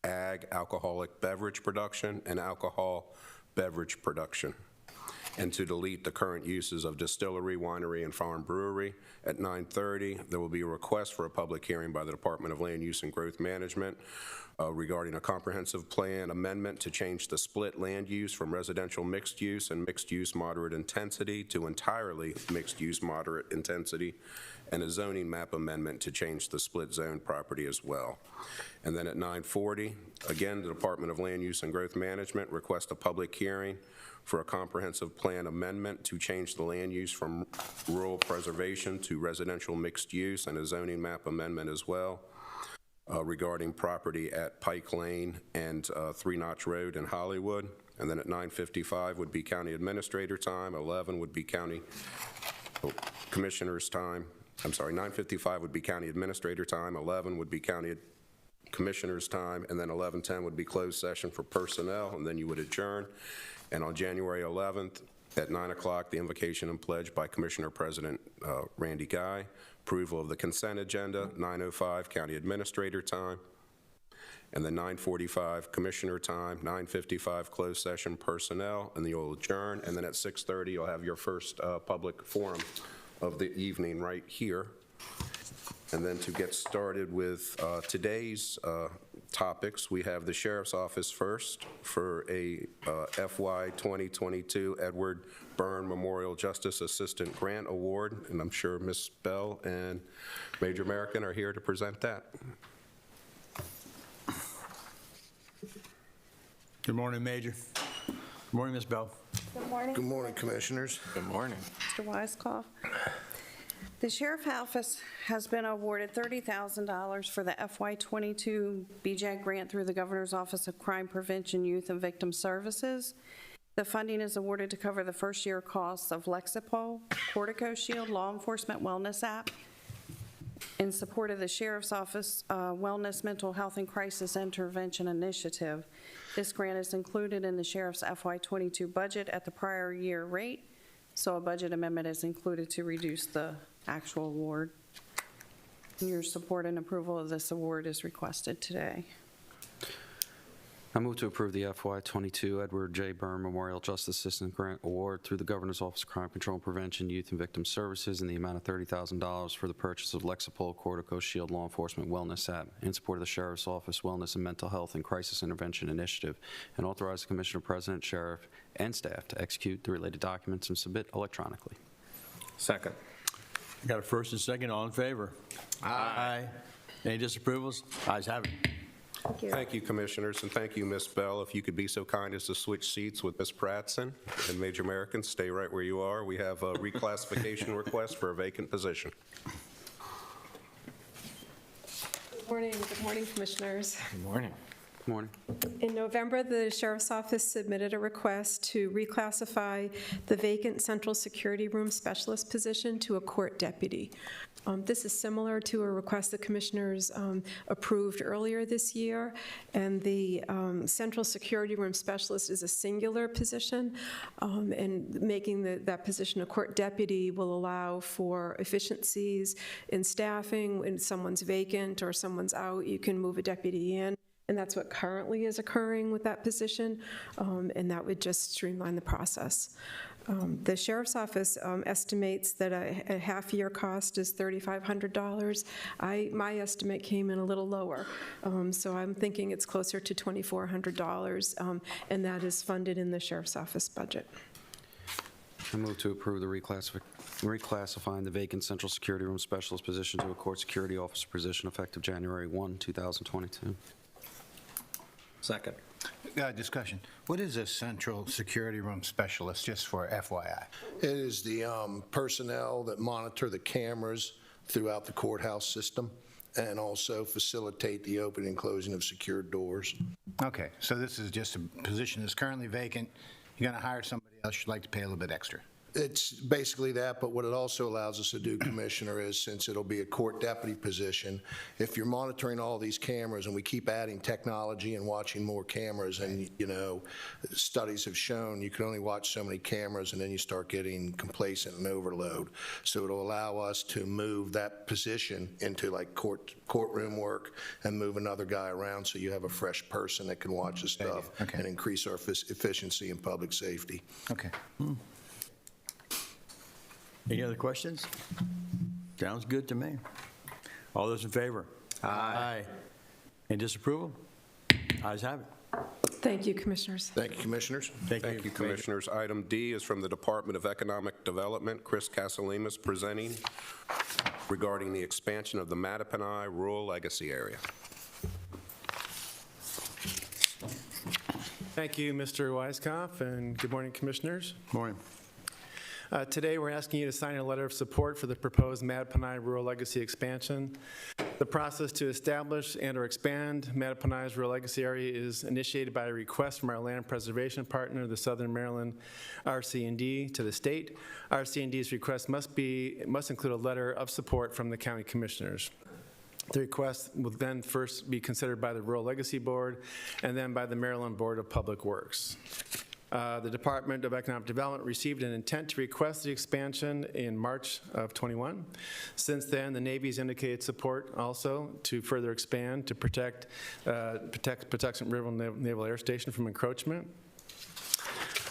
I: ag alcoholic beverage production and alcohol beverage production, and to delete the current uses of distillery, winery, and farm brewery. At 9:30, there will be a request for a public hearing by the Department of Land Use and Growth Management regarding a comprehensive plan amendment to change the split land use from residential mixed use and mixed use moderate intensity to entirely mixed use moderate intensity, and a zoning map amendment to change the split zone property as well. And then at 9:40, again, the Department of Land Use and Growth Management requests a public hearing for a comprehensive plan amendment to change the land use from rural preservation to residential mixed use, and a zoning map amendment as well regarding property at Pike Lane and Three Notch Road in Hollywood. And then at 9:55 would be county administrator time, 11 would be county commissioners time. I'm sorry, 9:55 would be county administrator time, 11 would be county commissioners time, and then 11:10 would be closed session for personnel, and then you would adjourn. And on January 11th at 9 o'clock, the invocation and pledge by Commissioner President Randy Guy, approval of the consent agenda, 9:05 county administrator time, and then 9:45 commissioner time, 9:55 closed session personnel, and then you'll adjourn. And then at 6:30, you'll have your first public forum of the evening right here. And then to get started with today's topics, we have the Sheriff's Office first for a FY 2022 Edward Byrne Memorial Justice Assistant Grant Award, and I'm sure Ms. Bell and Major American are here to present that.
A: Good morning, Major. Good morning, Ms. Bell.
K: Good morning.
L: Good morning, Commissioners.
C: Good morning.
K: Mr. Weiskopf. The Sheriff's Office has been awarded $30,000 for the FY22 BJAG grant through the Governor's Office of Crime Prevention, Youth, and Victim Services. The funding is awarded to cover the first-year costs of Lexapol, CorticoShield Law Enforcement Wellness App, in support of the Sheriff's Office Wellness, Mental Health, and Crisis Intervention Initiative. This grant is included in the Sheriff's FY22 budget at the prior year rate, so a budget amendment is included to reduce the actual award. Your support and approval of this award is requested today.
G: I move to approve the FY22 Edward J. Byrne Memorial Justice Assistant Grant Award through the Governor's Office of Crime Control and Prevention, Youth, and Victim Services in the amount of $30,000 for the purchase of Lexapol CorticoShield Law Enforcement Wellness App in support of the Sheriff's Office Wellness and Mental Health and Crisis Intervention Initiative, and authorize the Commissioner, President, Sheriff, and staff to execute the related documents and submit electronically.
C: Second.
A: I got a first and second. All in favor? Aye. Any disapprovals? Ayes have it.
K: Thank you.
I: Thank you, Commissioners, and thank you, Ms. Bell. If you could be so kind as to switch seats with Ms. Pratson and Major American, stay right where you are. We have a reclassification request for a vacant position.
M: Good morning, Commissioners.
C: Good morning.
G: Good morning.
L: In November, the Sheriff's Office submitted a request to reclassify the vacant Central Security Room Specialist position to a court deputy. This is similar to a request the Commissioners approved earlier this year, and the Central Security Room Specialist is a singular position, and making that position a court deputy will allow for efficiencies in staffing. When someone's vacant or someone's out, you can move a deputy in. And that's what currently is occurring with that position, and that would just streamline the process. The Sheriff's Office estimates that a half-year cost is $3,500. My estimate came in a little lower, so I'm thinking it's closer to $2,400, and that is funded in the Sheriff's Office budget.
G: I move to approve the reclassifying the vacant Central Security Room Specialist position to a Court Security Officer position effective January 1, 2022.
C: Second.
E: Discussion. What is a Central Security Room Specialist, just for FYI?
M: It is the personnel that monitor the cameras throughout the courthouse system and also facilitate the opening and closing of secured doors.
E: Okay, so this is just a position that's currently vacant. You're going to hire somebody else, you'd like to pay a little bit extra.
M: It's basically that, but what it also allows us to do, Commissioner, is since it'll be a court deputy position, if you're monitoring all these cameras and we keep adding technology and watching more cameras, and, you know, studies have shown you can only watch so many cameras and then you start getting complacent and overload. So it'll allow us to move that position into like courtroom work and move another guy around so you have a fresh person that can watch the stuff and increase our efficiency and public safety.
E: Okay.
A: Any other questions? Sounds good to me. All those in favor? Aye. Any disapproval? Ayes have it.
L: Thank you, Commissioners.
M: Thank you, Commissioners.
I: Thank you, Commissioners. Item D is from the Department of Economic Development. Chris Casalemas presenting regarding the expansion of the Mattaponi Rural Legacy Area.
N: Thank you, Mr. Weiskopf, and good morning, Commissioners.
A: Morning.
N: Today, we're asking you to sign a letter of support for the proposed Mattaponi Rural Legacy expansion. The process to establish and or expand Mattaponi's Rural Legacy Area is initiated by a request from our land preservation partner, the Southern Maryland RC&D, to the state. RC&D's request must include a letter of support from the county commissioners. The request will then first be considered by the Rural Legacy Board and then by the Maryland Board of Public Works. The Department of Economic Development received an intent to request the expansion in March of '21. Since then, the Navy's indicated support also to further expand to protect Patuxent River Naval Air Station from encroachment.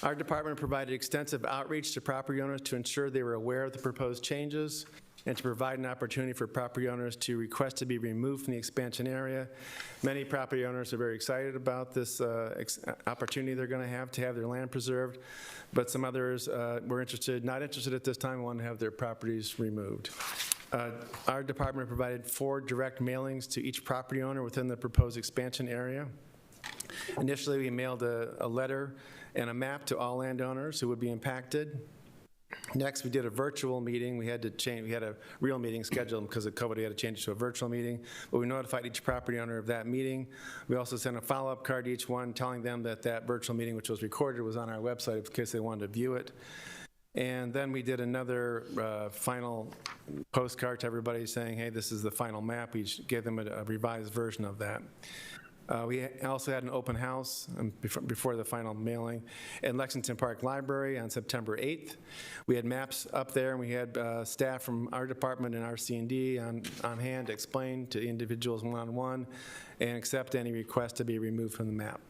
N: Our department provided extensive outreach to property owners to ensure they were aware of the proposed changes and to provide an opportunity for property owners to request to be removed from the expansion area. Many property owners are very excited about this opportunity they're going to have their land preserved, but some others were not interested at this time, want to have their properties removed. Our department provided 4 direct mailings to each property owner within the proposed expansion area. Initially, we mailed a letter and a map to all landowners who would be impacted. Next, we did a virtual meeting. We had a real meeting scheduled because of COVID. We had to change it to a virtual meeting, but we notified each property owner of that meeting. We also sent a follow-up card to each one telling them that virtual meeting, which was recorded, was on our website in case they wanted to view it. And then we did another final postcard to everybody saying, hey, this is the final map. We gave them a revised version of that. We also had an open house before the final mailing at Lexington Park Library on September 8th. We had maps up there, and we had staff from our department and RC&D on hand to explain to individuals one-on-one and accept any request to be removed from the map.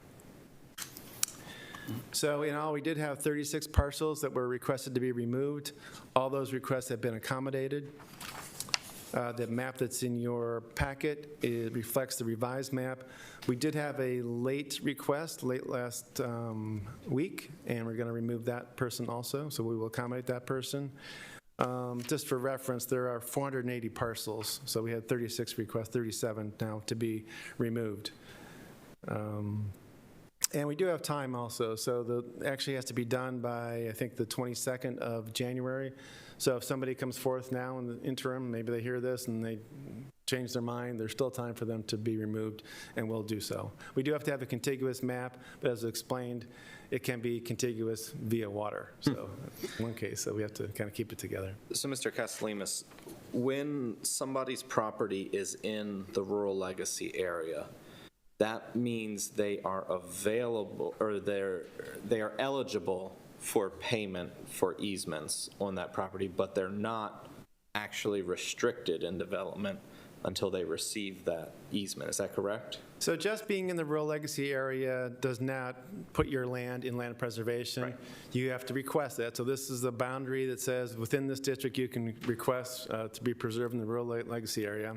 N: So in all, we did have 36 parcels that were requested to be removed. All those requests have been accommodated. The map that's in your packet reflects the revised map. We did have a late request late last week, and we're going to remove that person also, so we will accommodate that person. Just for reference, there are 480 parcels, so we had 36 requests, 37 now to be removed. And we do have time also, so actually has to be done by, I think, the 22nd of January. So if somebody comes forth now in the interim, maybe they hear this and they change their mind, there's still time for them to be removed, and we'll do so. We do have to have a contiguous map, but as explained, it can be contiguous via water. So in one case, so we have to kind of keep it together.
C: So, Mr. Castellanos, when somebody's property is in the rural legacy area, that means they are available, or they are eligible for payment for easements on that property, but they're not actually restricted in development until they receive that easement. Is that correct?
N: So just being in the rural legacy area does not put your land in land preservation.
C: Right.
N: You have to request that. So this is the boundary that says within this district you can request to be preserved in the rural legacy area.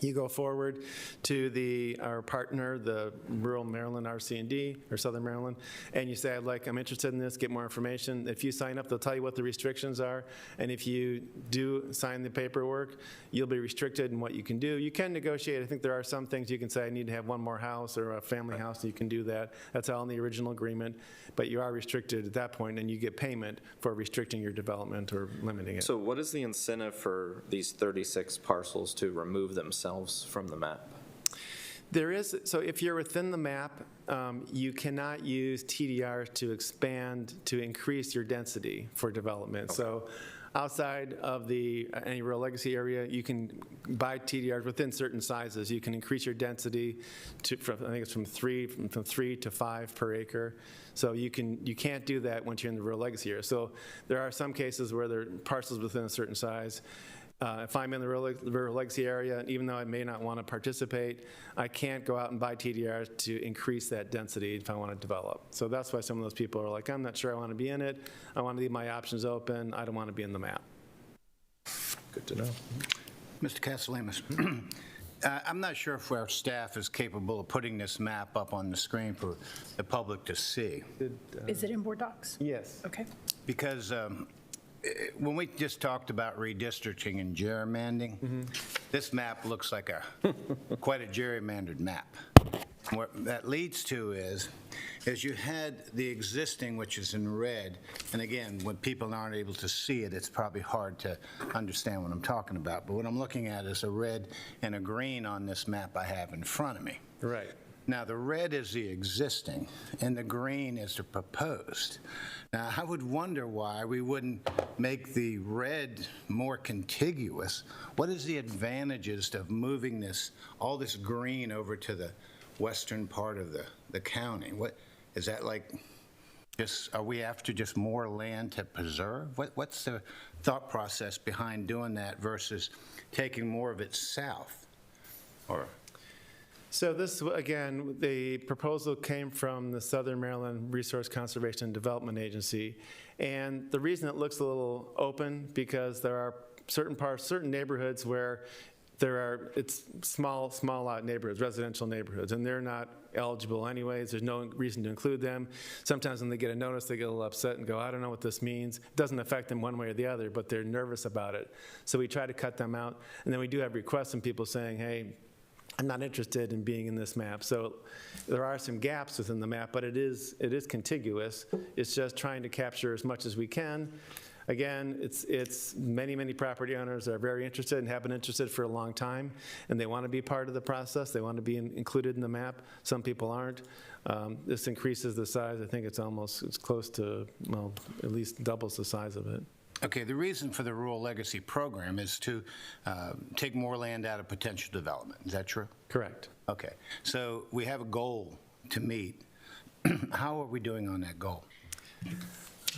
N: You go forward to our partner, the Rural Maryland RC&D, or Southern Maryland, and you say, I'm interested in this, get more information. If you sign up, they'll tell you what the restrictions are, and if you do sign the paperwork, you'll be restricted in what you can do. You can negotiate. I think there are some things you can say, I need to have one more house or a family house, and you can do that. That's all in the original agreement, but you are restricted at that point, and you get payment for restricting your development or limiting it.
C: So what is the incentive for these 36 parcels to remove themselves from the map?
N: There is, so if you're within the map, you cannot use TDR to expand, to increase your density for development. Okay. So outside of any rural legacy area, you can buy TDRs within certain sizes. You can increase your density to, I think it's from 3 to 5 per acre. So you can't do that once you're in the rural legacy area. So there are some cases where there are parcels within a certain size. If I'm in the rural legacy area, even though I may not want to participate, I can't go out and buy TDRs to increase that density if I want to develop. So that's why some of those people are like, I'm not sure I want to be in it. I want to leave my options open. I don't want to be in the map.
C: Good to know.
E: Mr. Castellanos, I'm not sure if our staff is capable of putting this map up on the screen for the public to see.
O: Is it in board docs?
N: Yes.
O: Okay.
E: Because when we just talked about redistricting and gerrymandering, this map looks like quite a gerrymandered map. What that leads to is you had the existing, which is in red, and again, when people aren't able to see it, it's probably hard to understand what I'm talking about. But what I'm looking at is a red and a green on this map I have in front of me.
N: Right.
E: Now, the red is the existing, and the green is the proposed. Now, I would wonder why we wouldn't make the red more contiguous. What is the advantages of moving all this green over to the western part of the county? What is that like? Are we after just more land to preserve? What's the thought process behind doing that versus taking more of it south?
N: So this, again, the proposal came from the Southern Maryland Resource Conservation and Development Agency. And the reason it looks a little open, because there are certain neighborhoods where it's small lot neighborhoods, residential neighborhoods, and they're not eligible anyways. There's no reason to include them. Sometimes when they get a notice, they get a little upset and go, I don't know what this means. It doesn't affect them one way or the other, but they're nervous about it. So we try to cut them out. And then we do have requests from people saying, hey, I'm not interested in being in this map. So there are some gaps within the map, but it is contiguous. It's just trying to capture as much as we can. Again, it's many property owners are very interested and have been interested for a long time, and they want to be part of the process. They want to be included in the map. Some people aren't. This increases the size. I think it's close to, well, at least doubles the size of it.
E: Okay, the reason for the Rural Legacy Program is to take more land out of potential development. Is that true?
N: Correct.
E: Okay, so we have a goal to meet. How are we doing on that goal?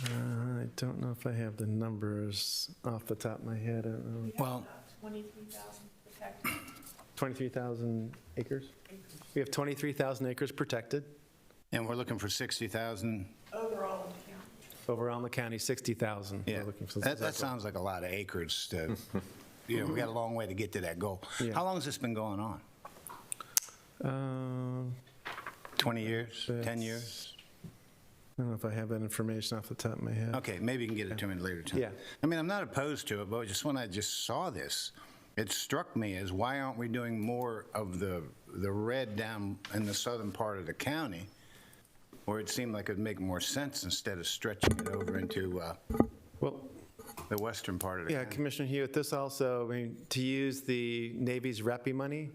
N: I don't know if I have the numbers off the top of my head. I don't know.
E: Well,
O: 23,000 protected.
N: 23,000 acres? We have 23,000 acres protected.
E: And we're looking for 60,000?
O: Overall in the county.
N: Overall in the county, 60,000.
E: Yeah, that sounds like a lot of acres to, we got a long way to get to that goal.
N: Yeah.
E: How long has this been going on? 20 years, 10 years?
N: I don't know if I have that information off the top of my head.
E: Okay, maybe you can get it to me later time.
N: Yeah.
E: I mean, I'm not opposed to it, but just when I just saw this, it struck me as why aren't we doing more of the red down in the southern part of the county, where it seemed like it would make more sense instead of stretching it over into.
N: Well,
E: the western part of the
N: Yeah,
E: county.
N: Commissioner Hewitt, this also, I mean, to use the Navy's REPI money,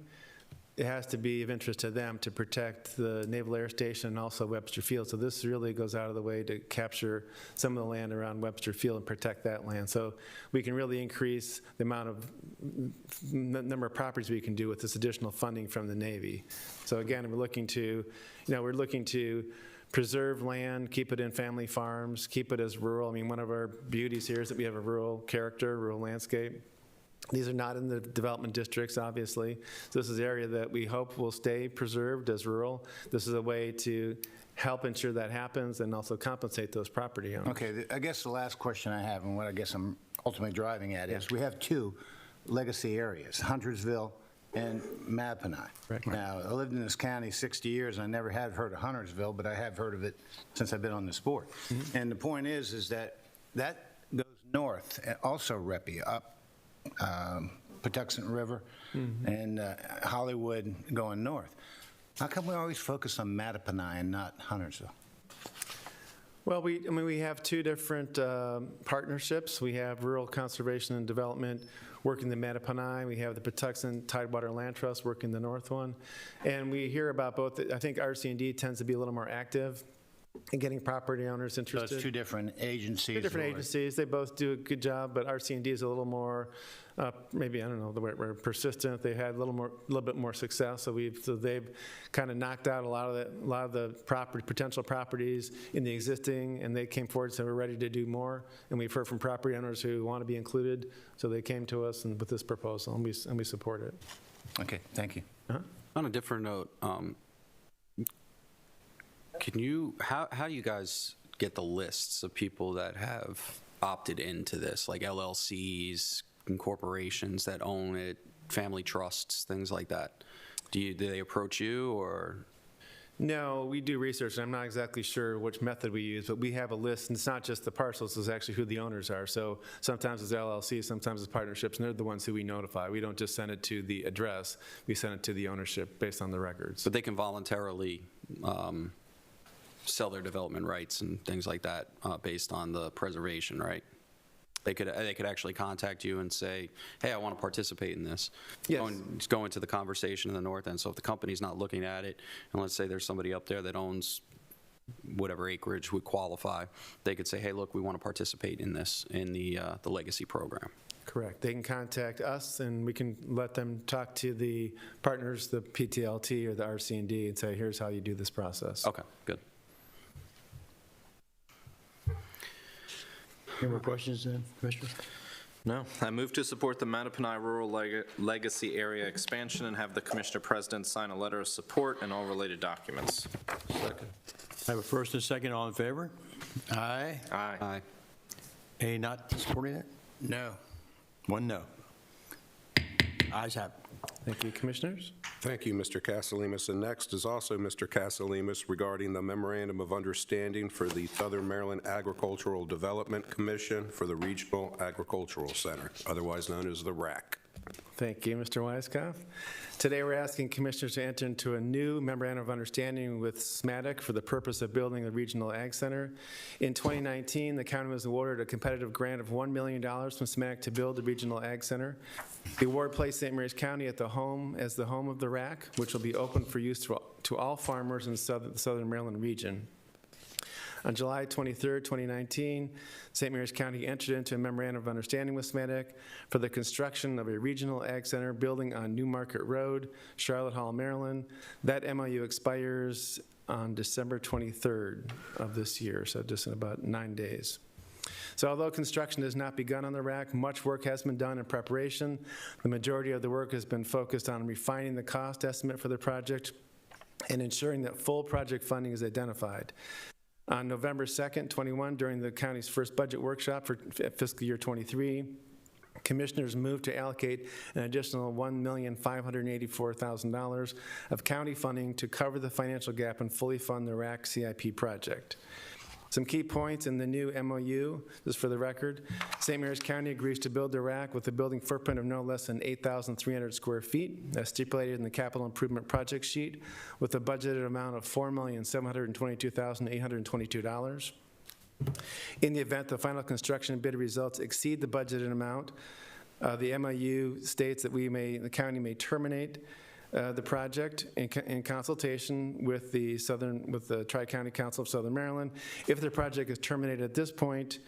N: it has to be of interest to them to protect the Naval Air Station and also Webster Field. So this really goes out of the way to capture some of the land around Webster Field and protect that land. So we can really increase the amount of number of properties we can do with this additional funding from the Navy. So again, we're looking to preserve land, keep it in family farms, keep it as rural. I mean, one of our beauties here is that we have a rural character, rural landscape. These are not in the development districts, obviously. So this is an area that we hope will stay preserved as rural. This is a way to help ensure that happens and also compensate those property owners.
E: Okay, I guess the last question I have, and what I guess I'm ultimately driving at, is we have two legacy areas, Huntersville and Mattaponi.
N: Correct.
E: Now, I lived in this county 60 years, and I never had heard of Huntersville, but I have heard of it since I've been on this board. And the point is that that goes north, also Reppy, up Patuxent River and Hollywood going north. How come we always focus on Mattaponi and not Huntersville?
N: Well, we have two different partnerships. We have Rural Conservation and Development working the Mattaponi. We have the Patuxent Tidewater Land Trust working the north one. And we hear about both. I think RC&D tends to be a little more active in getting property owners interested.
E: So it's two different agencies.
N: Two different agencies. They both do a good job, but RC&D is a little more, maybe, I don't know the word, persistent. They had a little bit more success. So they've kind of knocked out a lot of the potential properties in the existing, and they came forward and said we're ready to do more. And we've heard from property owners who want to be included. So they came to us with this proposal, and we support it.
E: Okay, thank you.
G: On a different note, how do you guys get the lists of people that have opted into this, like LLCs and corporations that own it, family trusts, things like that? Do they approach you, or?
N: No, we do research, and I'm not exactly sure which method we use, but we have a list, and it's not just the parcels, it's actually who the owners are. So sometimes it's LLC, sometimes it's partnerships, and they're the ones who we notify. We don't just send it to the address, we send it to the ownership based on the records.
G: But they can voluntarily sell their development rights and things like that based on the preservation, right? They could actually contact you and say, hey, I want to participate in this.
N: Yes.
G: Go into the conversation in the north end. So if the company's not looking at it, and let's say there's somebody up there that owns whatever acreage would qualify, they could say, hey, look, we want to participate in this, in the legacy program.
N: Correct. They can contact us, and we can let them talk to the partners, the PTLT or the RC&D, and say, here's how you do this process.
G: Okay, good.
A: Any more questions, Commissioner?
C: No. I move to support the Mattaponi Rural Legacy Area expansion and have the Commissioner President sign a letter of support and all related documents.
D: Second.
A: I have a first and a second. All in favor? Aye.
C: Aye.
G: Aye.
A: Any not supporting it? No. One no. Ayes have it.
N: Thank you, Commissioners.
I: Thank you, Mr. Castellanos. And next is also Mr. Castellanos regarding the Memorandum of Understanding for the Southern Maryland Agricultural Development Commission for the Regional Agricultural Center, otherwise known as the RAC.
N: Thank you, Mr. Weiskopf. Today, we're asking commissioners to enter into a new memorandum of understanding with SMATIC for the purpose of building a regional ag center. In 2019, the county was awarded a competitive grant of $1 million from SMATIC to build a regional ag center. The award placed St. Mary's County as the home of the RAC, which will be open for use to all farmers in the Southern Maryland region. On July 23, 2019, St. Mary's County entered into a memorandum of understanding with SMATIC for the construction of a regional ag center building on New Market Road, Charlotte Hall, Maryland. That MOU expires on December 23rd of this year, so just in about 9 days. So although construction has not begun on the RAC, much work has been done in preparation. The majority of the work has been focused on refining the cost estimate for the project and ensuring that full project funding is identified. On November 2nd, 21, during the county's first budget workshop for fiscal year 23, commissioners moved to allocate an additional $1,584,000 of county funding to cover the financial gap and fully fund the RAC CIP project. Some key points in the new MOU, just for the record, St. Mary's County agrees to build the RAC with a building footprint of no less than 8,300 square feet, as stipulated in the capital improvement project sheet, with a budgeted amount of $4,722,822. In the event the final construction bid results exceed the budgeted amount, the MOU states that the county may terminate the project in consultation with the Tri-County Council of Southern Maryland. If the project is terminated at this point,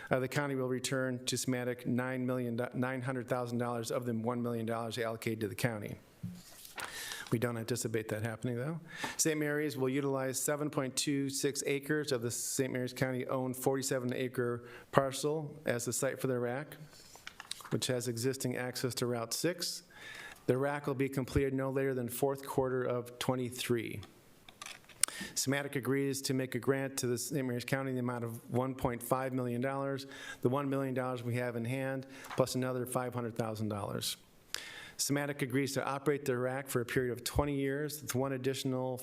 N: the county will return to SMATIC $900,000 of the $1 million allocated to the county. We don't anticipate that happening, though. St. Mary's will utilize 7.26 acres of the St. Mary's County-owned 47-acre parcel as the site for the rack, which has existing access to Route 6. The rack will be completed no later than fourth quarter of '23. SMATIC agrees to make a grant to the St. Mary's County in the amount of $1.5 million, the $1 million we have in hand, plus another $500,000. SMATIC agrees to operate the rack for a period of 20 years with one initial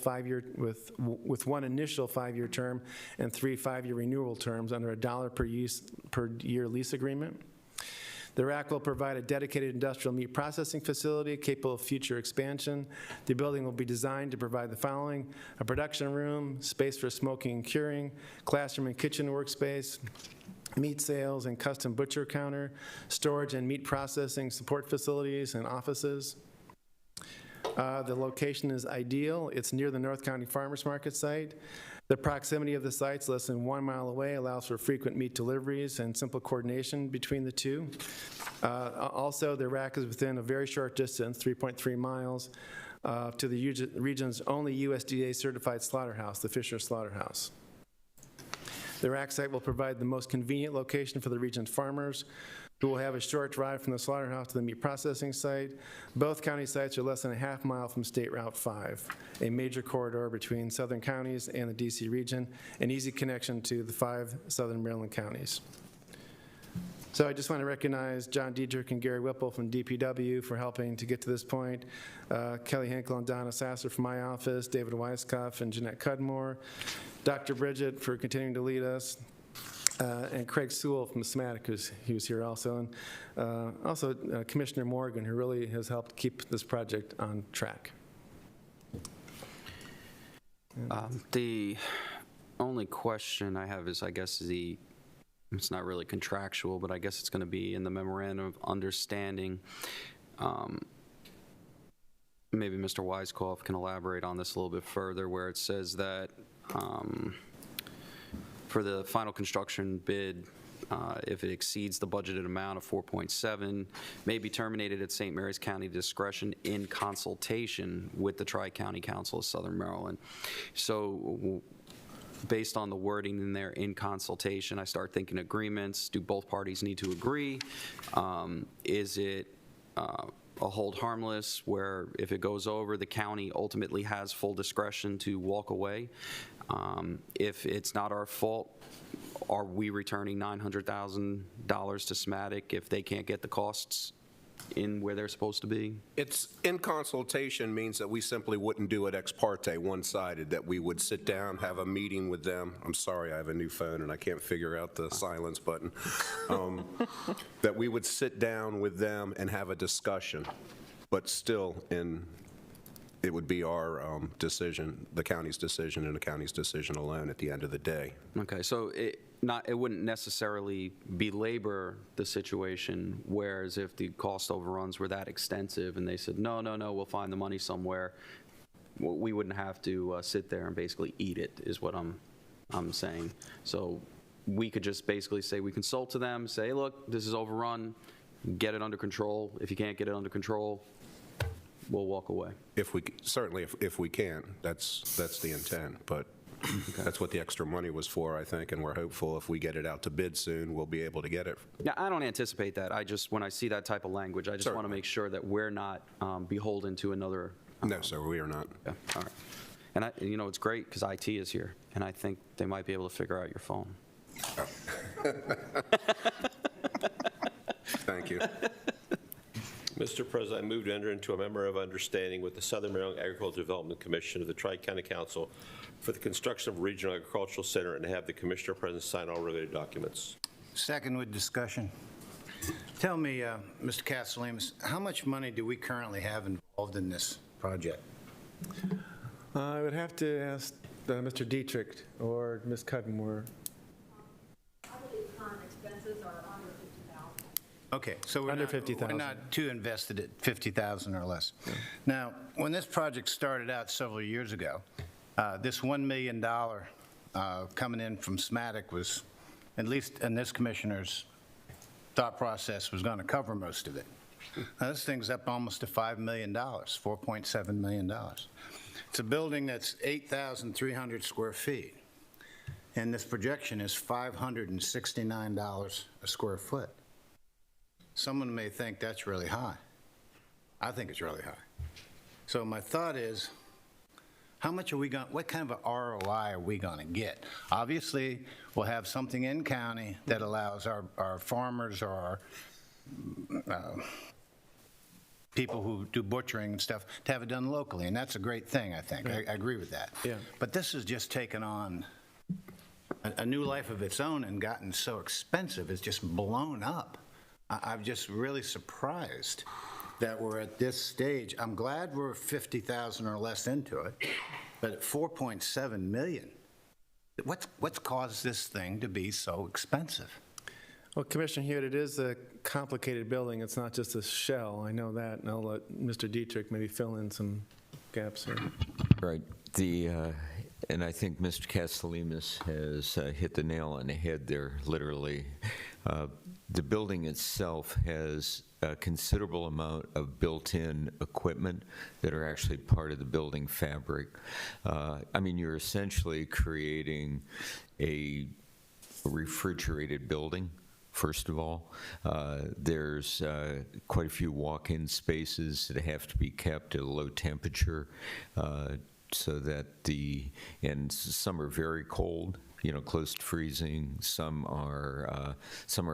N: 5-year term and 3 5-year renewal terms under a $1 per year lease agreement. The rack will provide a dedicated industrial meat processing facility capable of future expansion. The building will be designed to provide the following: a production room, space for smoking and curing, classroom and kitchen workspace, meat sales and custom butcher counter, storage and meat processing support facilities and offices. The location is ideal. It's near the North County Farmers Market site. The proximity of the sites, less than 1 mile away, allows for frequent meat deliveries and simple coordination between the two. Also, the rack is within a very short distance, 3.3 miles, to the region's only USDA-certified slaughterhouse, the Fisher Slaughterhouse. The rack site will provide the most convenient location for the region's farmers, who will have a short drive from the slaughterhouse to the meat processing site. Both county sites are less than a half mile from State Route 5, a major corridor between southern counties and the D.C. region, an easy connection to the 5 southern Maryland counties. So I just want to recognize John Diedrich and Gary Whipple from DPW for helping to get to this point, Kelly Hinkle and Donna Sasser from my office, David Weiskopf and Jeanette Cudmore, Dr. Bridget for continuing to lead us, and Craig Sewell from SMATIC, he was here also, and also Commissioner Morgan, who really has helped keep this project on track.
F: The only question I have is, I guess, it's not really contractual, but I guess it's going to be in the memorandum of understanding. Maybe Mr. Weiskopf can elaborate on this a little bit further, where it says that for the final construction bid, if it exceeds the budgeted amount of 4.7, may be terminated at St. Mary's County discretion in consultation with the Tri-County Council of Southern Maryland. So based on the wording in there, in consultation, I start thinking agreements. Do both parties need to agree? Is it a hold harmless, where if it goes over, the county ultimately has full discretion to walk away? If it's not our fault, are we returning $900,000 to SMATIC if they can't get the costs in where they're supposed to be?
I: It's in consultation means that we simply wouldn't do it ex parte, one-sided, that we would sit down, have a meeting with them. I'm sorry, I have a new phone and I can't figure out the silence button. That we would sit down with them and have a discussion, but still it would be our decision, the county's decision, and the county's decision alone at the end of the day.
F: Okay, so it wouldn't necessarily belabor the situation, whereas if the cost overruns were that extensive and they said, no, we'll find the money somewhere, we wouldn't have to sit there and basically eat it, is what I'm saying. So we could just basically say, we consult to them, say, hey, look, this is overrun, get it under control. If you can't get it under control, we'll walk away.
I: Certainly, if we can, that's the intent, but that's what the extra money was for, I think, and we're hopeful if we get it out to bid soon, we'll be able to get it.
F: Yeah, I don't anticipate that. When I see that type of language, I just want to make sure that we're not beholden to another.
I: No, sir, we are not.
F: Yeah, all right. And it's great because IT is here, and I think they might be able to figure out your phone.
I: Thank you.
D: Mr. President, I move to enter into a memorandum of understanding with the Southern Maryland Agricultural Development Commission of the Tri-County Council for the construction of a regional agricultural center, and to have the commissioner present sign all related documents.
E: Second with discussion. Tell me, Mr. Castellanos, how much money do we currently have involved in this project?
N: I would have to ask Mr. Dietrich or Ms. Cudmore.
E: Okay, so
N: Under 50,000.
E: we're not too invested at 50,000 or less. Now, when this project started out several years ago, this $1 million coming in from SMATIC was, at least in this commissioner's thought process, was going to cover most of it. Now, this thing's up almost to $5 million, $4.7 million. It's a building that's 8,300 square feet, and this projection is $569 a square foot. Someone may think that's really high. I think it's really high. So my thought is, how much are we going, what kind of a ROI are we going to get? Obviously, we'll have something in county that allows our farmers or our people who do butchering and stuff to have it done locally, and that's a great thing, I think. I agree with that.
N: Yeah.
E: But this has just taken on a new life of its own and gotten so expensive, it's just blown up. I'm just really surprised that we're at this stage. I'm glad we're 50,000 or less into it, but at 4.7 million, what's caused this thing to be so expensive?
N: Well, Commissioner Hewitt, it is a complicated building. It's not just a shell. I know that, and I'll let Mr. Dietrich maybe fill in some gaps here.
P: Right. And I think Mr. Castellanos has hit the nail on the head there, literally. The building itself has a considerable amount of built-in equipment that are actually part of the building fabric. I mean, you're essentially creating a refrigerated building. First of all, there's quite a few walk-in spaces that have to be kept at a low temperature so that and some are very cold, you know, close to freezing. Some are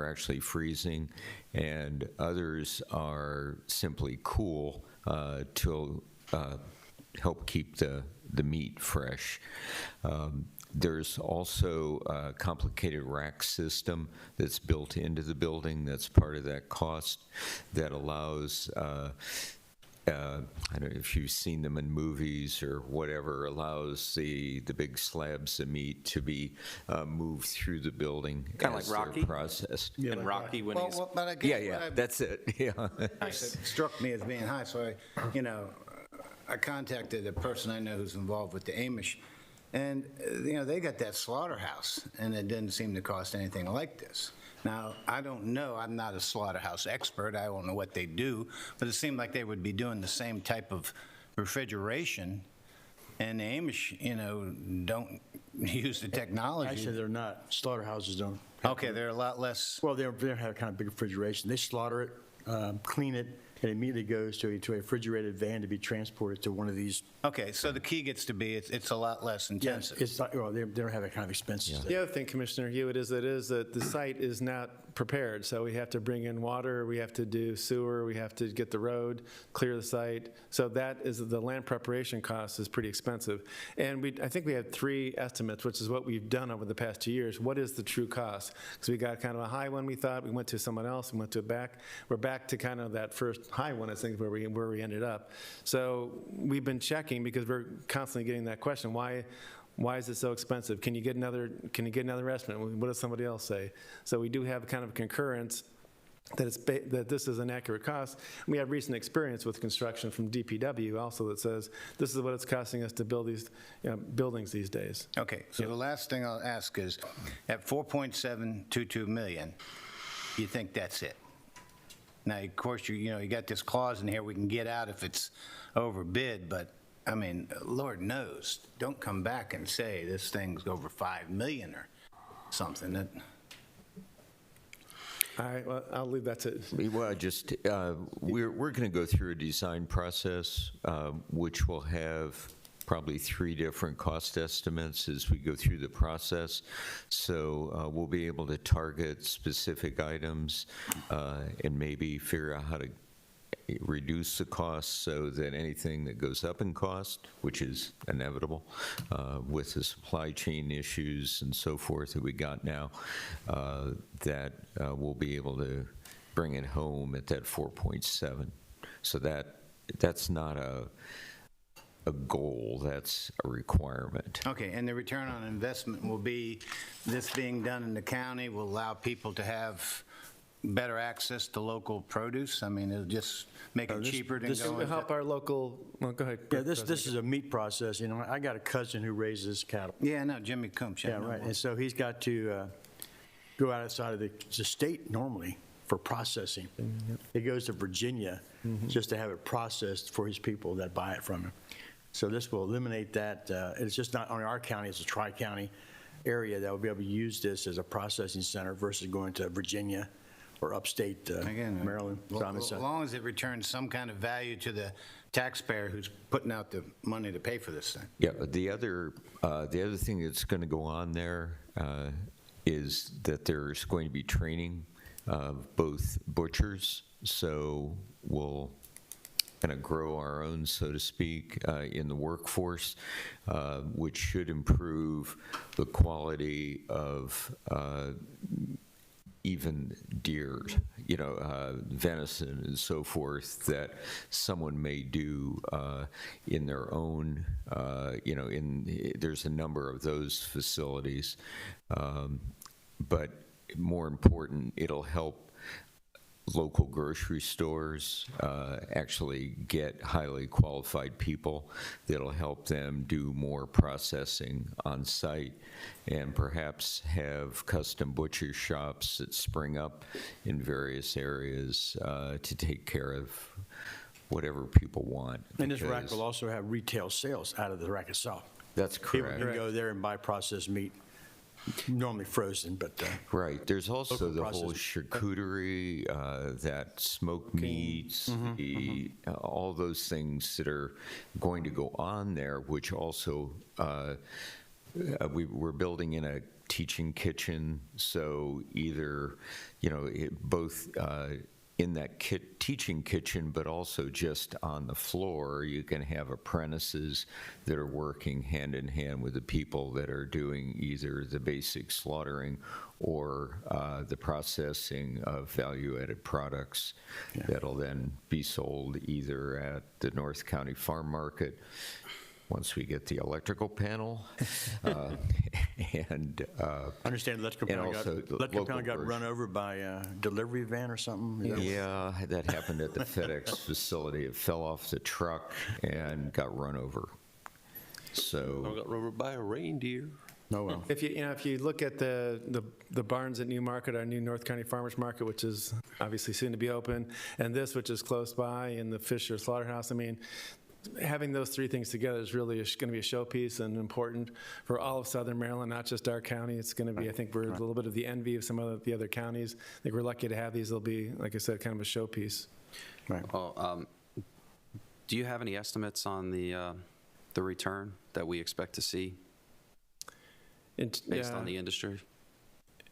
P: actually freezing, and others are simply cool to help keep the meat fresh. There's also a complicated rack system that's built into the building that's part of that cost that allows, I don't know if you've seen them in movies or whatever, allows the big slabs of meat to be moved through the building.
C: Kind of like Rocky?
N: Processed.
C: And Rocky when he's...
E: But I guess
P: Yeah, that's it, yeah.
E: it struck me as being high, so I contacted a person I know who's involved with the Amish, and, they got that slaughterhouse, and it didn't seem to cost anything like this. Now, I don't know, I'm not a slaughterhouse expert, I don't know what they do, but it seemed like they would be doing the same type of refrigeration, and the Amish, don't use the technology.
A: Actually, they're not. Slaughterhouses don't.
E: Okay, they're a lot less.
A: Well, they don't have kind of big refrigeration. They slaughter it, clean it, and immediately goes to a refrigerated van to be transported to one of these.
E: Okay, so the key gets to be it's a lot less intensive.
A: It's not, well, they don't have that kind of expenses.
N: The other thing, Commissioner Hewitt, is that the site is not prepared. So we have to bring in water, we have to do sewer, we have to get the road, clear the site. So that is, the land preparation cost is pretty expensive. And I think we had 3 estimates, which is what we've done over the past 2 years. What is the true cost? Because we got kind of a high one, we thought. We went to someone else, we went to we're back to kind of that first high one, I think, where we ended up. So we've been checking because we're constantly getting that question. Why is it so expensive? Can you get another estimate? What does somebody else say? So we do have kind of concurrence that this is an accurate cost. We have recent experience with construction from DPW also that says this is what it's costing us to build these buildings these days.
E: Okay, so the last thing I'll ask is, at $4.722 million, you think that's it? Now, of course, you got this clause in here, we can get out if it's overbid, but I mean, Lord knows, don't come back and say this thing's over $5 million or something.
N: All right, well, I'll leave that to...
P: Well, we're going to go through a design process, which will have probably 3 different cost estimates as we go through the process. So we'll be able to target specific items and maybe figure out how to reduce the cost so that anything that goes up in cost, which is inevitable with the supply chain issues and so forth that we got now, that we'll be able to bring it home at that 4.7. So that's not a goal, that's a requirement.
E: Okay, and the return on investment will be, this being done in the county will allow people to have better access to local produce? I mean, it'll just make it cheaper than
N: It will
E: going.
N: help our local, well, go ahead.
A: Yeah, this is a meat process, you know, I got a cousin who raises cattle.
E: Yeah, no, Jimmy Coombs.
A: Yeah, right, and so he's got to go outside of the state normally for processing. He goes to Virginia just to have it processed for his people that buy it from him. So this will eliminate that. It's just not only our county, it's a tri-county area that will be able to use this as a processing center versus going to Virginia or upstate
E: Again,
A: Maryland.
E: as long as it returns some kind of value to the taxpayer who's putting out the money to pay for this thing.
P: Yeah, but the other thing that's going to go on there is that there's going to be training of both butchers, so we'll kind of grow our own, so to speak, in the workforce, which should improve the quality of even deer, you know, venison and so forth that someone may do in their own, you know, there's a number of those facilities. But more important, it'll help local grocery stores actually get highly qualified people that'll help them do more processing on site and perhaps have custom butcher shops that spring up in various areas to take care of whatever people want.
A: And this rack
P: because-
A: will also have retail sales out of the rack itself.
P: That's
A: People
P: correct.
A: can go there and buy processed meat, normally frozen, but
P: Right. There's also
A: local
P: the whole
A: processing.
P: charcuterie, that smoked meats, all those things that are going to go on there, which also we're building in a teaching kitchen. So either, you know, both in that teaching kitchen, but also just on the floor, you can have apprentices that are working hand in hand with the people that are doing either the basic slaughtering or the processing of value-added products that'll then be sold either at the North County Farm Market, once we get the electrical panel, and
A: I understand electrical
P: and
A: panel
P: also the
A: got
P: local
A: run over by a delivery van or something? Is that what-
P: Yeah, that happened at the FedEx facility. It fell off the truck and got run over.
D: I
P: So,
D: got run over by a reindeer.
A: Oh, well.
N: If you look at the barns at New Market, our new North County Farmers Market, which is obviously soon to be open, and this, which is close by, in the Fisher Slaughterhouse, I mean, having those three things together is really going to be a showpiece and important for all of Southern Maryland, not just our county. It's going to be, I think, we're a little bit of the envy of some of the other counties. I think we're lucky to have these. They'll be, like I said, kind of a showpiece.
G: Well, do you have any estimates on the return that we expect to see based on the industry?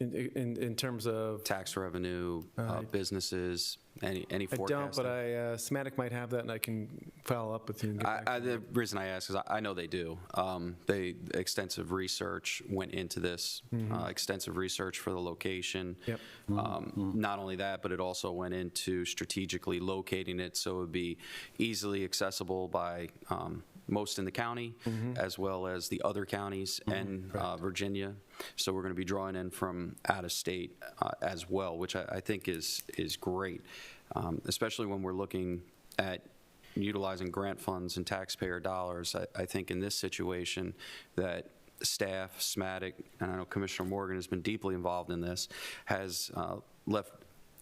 N: In terms of
G: tax revenue, businesses, any
N: I
G: forecast?
N: don't, but SMATIC might have that, and I can follow up with you. And get back to you.
G: The reason I ask is I know they do. Extensive research went into this, extensive research for the location.
N: Yep.
G: Not only that, but it also went into strategically locating it so it would be easily accessible by most in the county, as well as the other counties and Virginia. So we're going to be drawing in from out of state as well, which I think is great, especially when we're looking at utilizing grant funds and taxpayer dollars. I think in this situation that staff, SMATIC, and I know Commissioner Morgan has been deeply involved in this, has left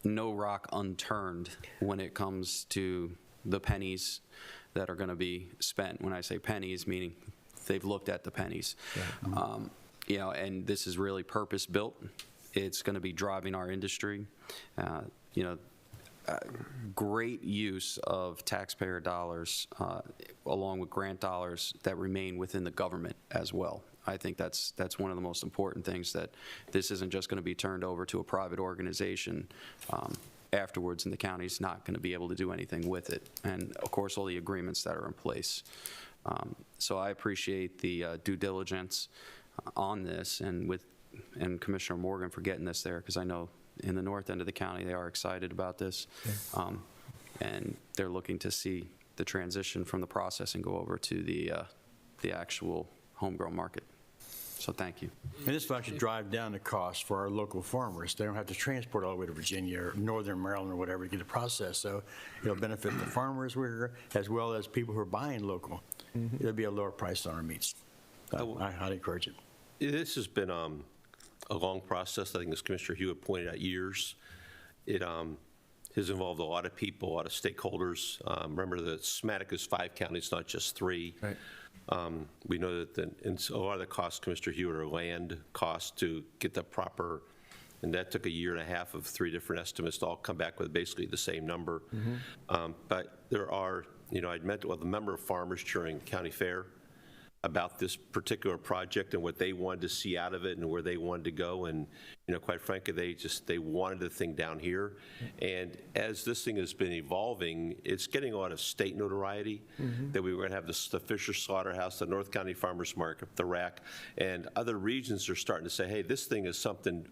G: no rock unturned when it comes to the pennies that are going to be spent. When I say pennies, meaning they've looked at the pennies. You know, and this is really purpose-built. It's going to be driving our industry. You know, great use of taxpayer dollars along with grant dollars that remain within the government as well. I think that's one of the most important things, that this isn't just going to be turned over to a private organization afterwards, and the county's not going to be able to do anything with it. And of course, all the agreements that are in place. So I appreciate the due diligence on this, and Commissioner Morgan for getting this there, because I know in the north end of the county they are excited about this, and they're looking to see the transition from the processing go over to the actual homegrown market. So thank you.
A: And this will actually drive down the cost for our local farmers. They don't have to transport all the way to Virginia or northern Maryland or whatever to get it processed. So it'll benefit the farmers as well as people who are buying local. It'll be a lower price on our meats. I highly encourage it.
D: This has been a long process. I think as Commissioner Hewitt pointed out, years. It has involved a lot of people, a lot of stakeholders. Remember that SMATIC is 5 counties, not just 3.
N: Right.
D: We know that a lot of the costs, Commissioner Hewitt, are land costs to get the proper, and that took a year and a half of 3 different estimates to all come back with basically the same number. But there are, I'd met with a member of farmers during county fair about this particular project and what they wanted to see out of it and where they wanted to go. And, quite frankly, they wanted the thing down here. And as this thing has been evolving, it's getting a lot of state notoriety that we were going to have the Fisher Slaughterhouse, the North County Farmers Market, the RAC, and other regions are starting to say, hey, this thing is something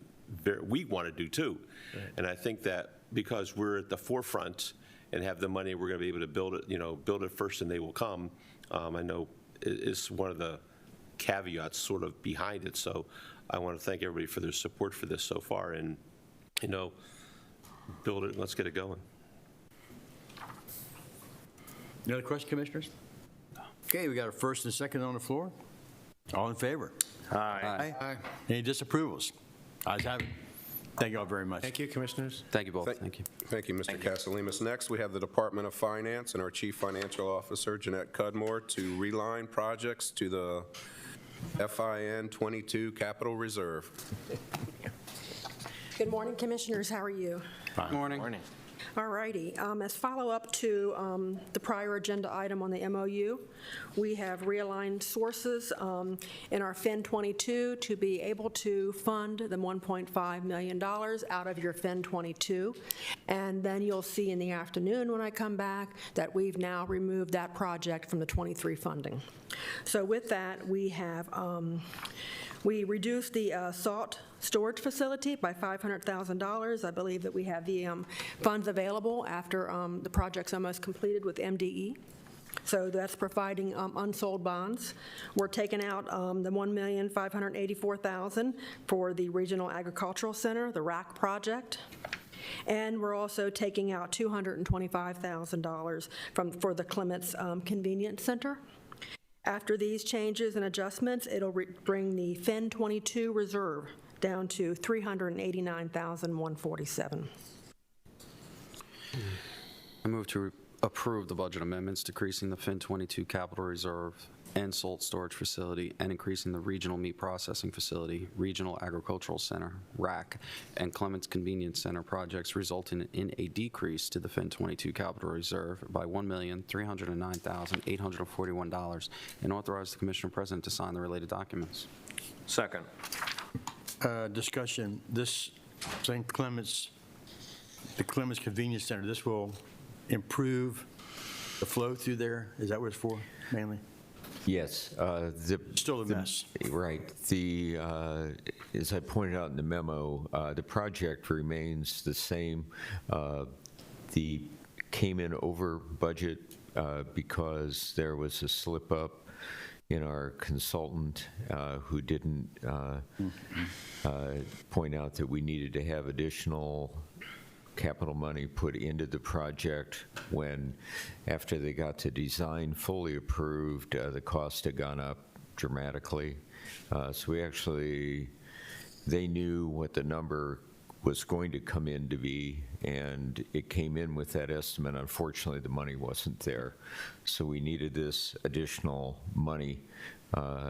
D: we want to do too. Right. And I think that because we're at the forefront and have the money, we're going to be able to build it, build it first and they will come. I know is one of the caveats sort of behind it. So I want to thank everybody for their support for this so far and, build it and let's get it going.
A: Any other questions, Commissioners? Okay, we got a first and second on the floor. All in favor?
G: Aye.
A: Aye. Any disapprovals? Ayes have it. Thank you all very much.
N: Thank you, Commissioners.
G: Thank you both. Thank you.
I: Thank you, Mr. Castellanos. Next, we have the Department of Finance and our Chief Financial Officer, Jeanette Cudmore, to reline projects to the FIN 22 Capital Reserve.
O: Good morning, Commissioners. How are you?
A: Fine.
G: Morning.
O: All righty. As follow-up to the prior agenda item on the MOU, we have realigned sources in our FIN 22 to be able to fund the $1.5 million out of your FIN 22. And then you'll see in the afternoon when I come back that we've now removed that project from the 23 funding. So with that, we have we reduced the salt storage facility by $500,000. I believe that we have the funds available after the project's almost completed with MDE. So that's providing unsold bonds. We're taking out the $1,584,000 for the Regional Agricultural Center, the RAC project. And we're also taking out $225,000 for the Clements Convenience Center. After these changes and adjustments, it'll bring the FIN 22 reserve down to $389,147.
G: I move to approve the budget amendments decreasing the FIN 22 capital reserve and salt storage facility and increasing the regional meat processing facility, regional agricultural center, RAC, and Clements Convenience Center projects, resulting in a decrease to the FIN 22 capital reserve by $1,309,841, and authorize the Commissioner President to sign the related documents.
C: Second.
A: Discussion. This St. Clements, the Clements Convenience Center, this will improve the flow through there? Is that what it's for, mainly?
P: Yes.
A: Still a mess.
P: Right. As I pointed out in the memo, the project remains the same. The came in over budget because there was a slip up in our consultant who didn't point out that we needed to have additional capital money put into the project when, after they got the design fully approved, the cost had gone up dramatically. So they knew what the number was going to come in to be, and it came in with that estimate. Unfortunately, the money wasn't there. So we needed this additional money.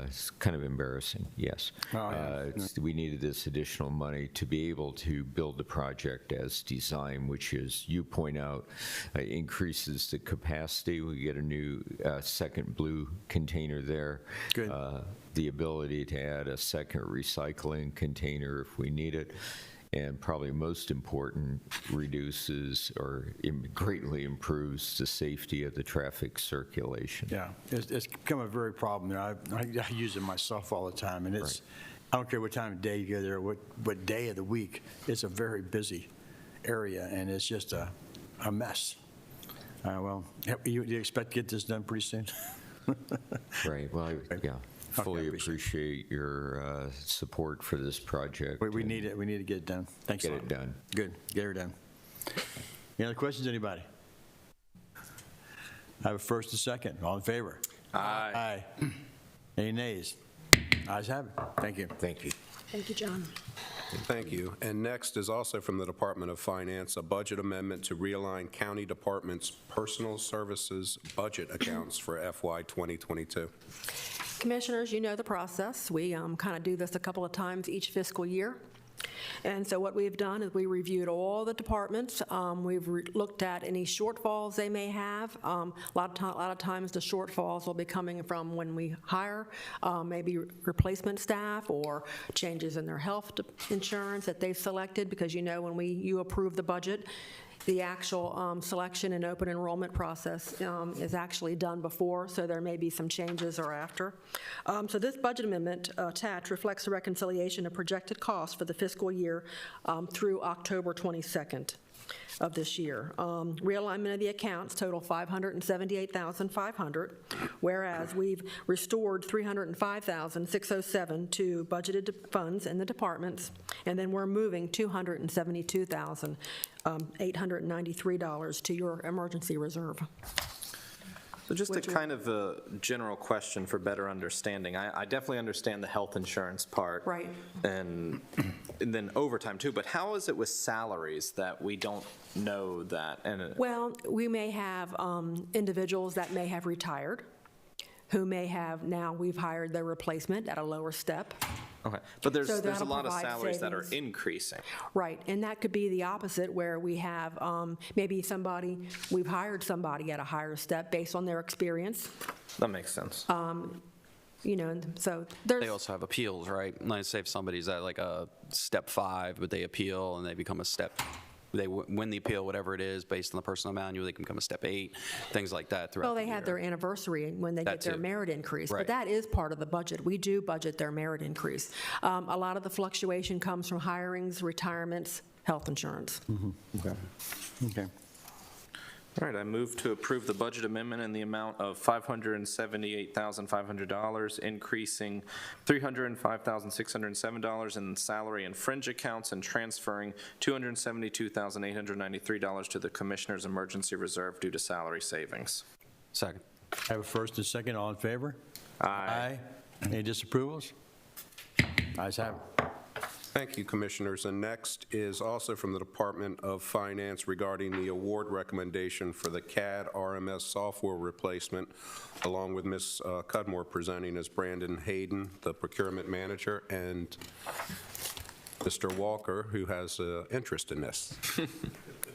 P: It's kind of embarrassing, yes. We needed this additional money to be able to build the project as designed, which is, you point out, increases the capacity. We get a new second blue container there.
A: Good.
P: The ability to add a second recycling container if we need it. And probably most important, reduces or greatly improves the safety of the traffic circulation.
A: Yeah, it's become a very problem. I use it myself all the time, and it's, I don't care what time of day you go there, what day of the week, it's a very busy area, and it's just a mess. Well, do you expect to get this done pretty soon?
P: Right, well, yeah. fully appreciate your support for this project.
A: We need it. We need to get it done. Thanks a
P: Get
A: lot.
P: it done.
A: Good. Get her done. Any other questions, anybody? I have a first and second. All in favor?
C: Aye.
A: Aye. Any nays? Ayes have it. Thank you.
P: Thank you.
O: Thank you, John.
I: Thank you. And next is also from the Department of Finance, a budget amendment to realign county departments' personal services budget accounts for FY 2022.
O: Commissioners, you know the process. We kind of do this a couple of times each fiscal year. And so what we've done is we reviewed all the departments. We've looked at any shortfalls they may have. A lot of times the shortfalls will be coming from when we hire, maybe replacement staff or changes in their health insurance that they've selected, because you know when you approve the budget, the actual selection and open enrollment process is actually done before, so there may be some changes or after. So this budget amendment attached reflects the reconciliation of projected costs for the fiscal year through October 22nd of this year. Realignment of the accounts total $578,500, whereas we've restored $305,607 to budgeted funds in the departments, and then we're moving $272,893 to your emergency reserve.
C: So just a kind of a general question for better understanding. I definitely understand the health insurance part.
O: Right.
C: And then overtime too, but how is it with salaries that we don't know that?
O: Well, we may have individuals that may have retired, who may have, now we've hired their replacement at a lower step.
C: Okay, but there's
O: So
C: a
O: that'll
C: lot of
O: provide
C: salaries that are
O: savings.
C: increasing.
O: Right, and that could be the opposite, where we have maybe we've hired somebody at a higher step based on their experience.
C: That makes sense.
O: You know, and so there's.
Q: They also have appeals, right? Like, say if somebody's at like a step 5, but they appeal and they become a step, they win the appeal, whatever it is, based on the personnel manual, they can become a step 8, things like that throughout
O: Well,
Q: the
O: they
Q: year.
O: have their anniversary when they get their merit increase,
Q: Right.
O: but that is part of the budget. We do budget their merit increase. A lot of the fluctuation comes from hirings, retirements, health insurance.
A: Okay. Okay.
C: All right, I move to approve the budget amendment in the amount of $578,500, increasing $305,607 in salary and fringe accounts and transferring $272,893 to the Commissioner's Emergency Reserve due to salary savings.
Q: Second.
A: I have a first and second. All in favor?
C: Aye.
A: Any disapprovals? Ayes have it.
I: Thank you, Commissioners. And next is also from the Department of Finance regarding the award recommendation for the CAD RMS software replacement, along with Ms. Cudmore presenting as Brandon Hayden, the procurement manager, and Mr. Walker, who has interest in this.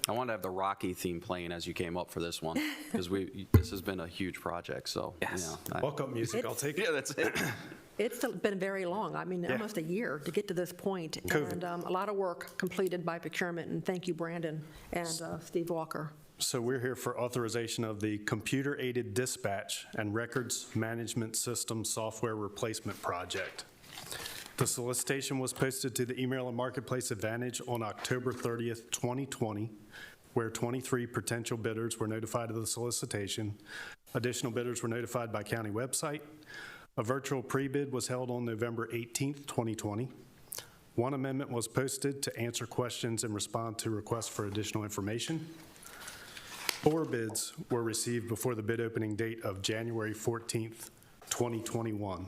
Q: I wanted to have the Rocky theme playing as you came up for this one, because this has been a huge project, so.
C: Yes.
N: Walk-up music, I'll take it.
Q: Yeah, that's it.
O: It's been very long, almost a year to get to this point.
N: COVID.
O: And a lot of work completed by procurement, and thank you, Brandon and Steve Walker.
R: So we're here for authorization of the computer-aided dispatch and records management system software replacement project. The solicitation was posted to the Email and Marketplace Advantage on October 30th, 2020, where 23 potential bidders were notified of the solicitation. Additional bidders were notified by county website. A virtual pre-bid was held on November 18th, 2020. One amendment was posted to answer questions and respond to requests for additional information. 4 bids were received before the bid opening date of January 14th, 2021.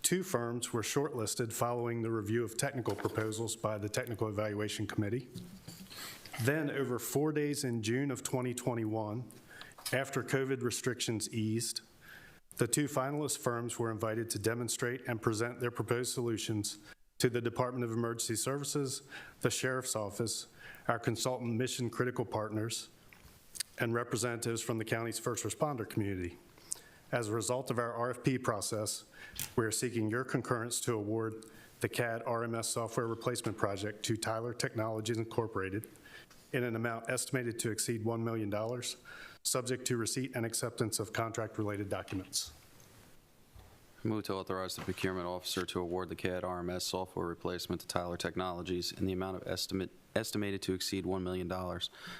R: 2 firms were shortlisted following the review of technical proposals by the Technical Evaluation Committee. Then, over 4 days in June of 2021, after COVID restrictions eased, the 2 finalist firms were invited to demonstrate and present their proposed solutions to the Department of Emergency Services, the Sheriff's Office, our consultant Mission Critical Partners, and representatives from the county's first responder community. As a result of our RFP process, we are seeking your concurrence to award the CAD RMS software replacement project to Tyler Technologies Incorporated in an amount estimated to exceed $1 million, subject to receipt and acceptance of contract-related documents.
Q: Move to authorize the procurement officer to award the CAD RMS software replacement to Tyler Technologies in the amount of estimated to exceed $1 million,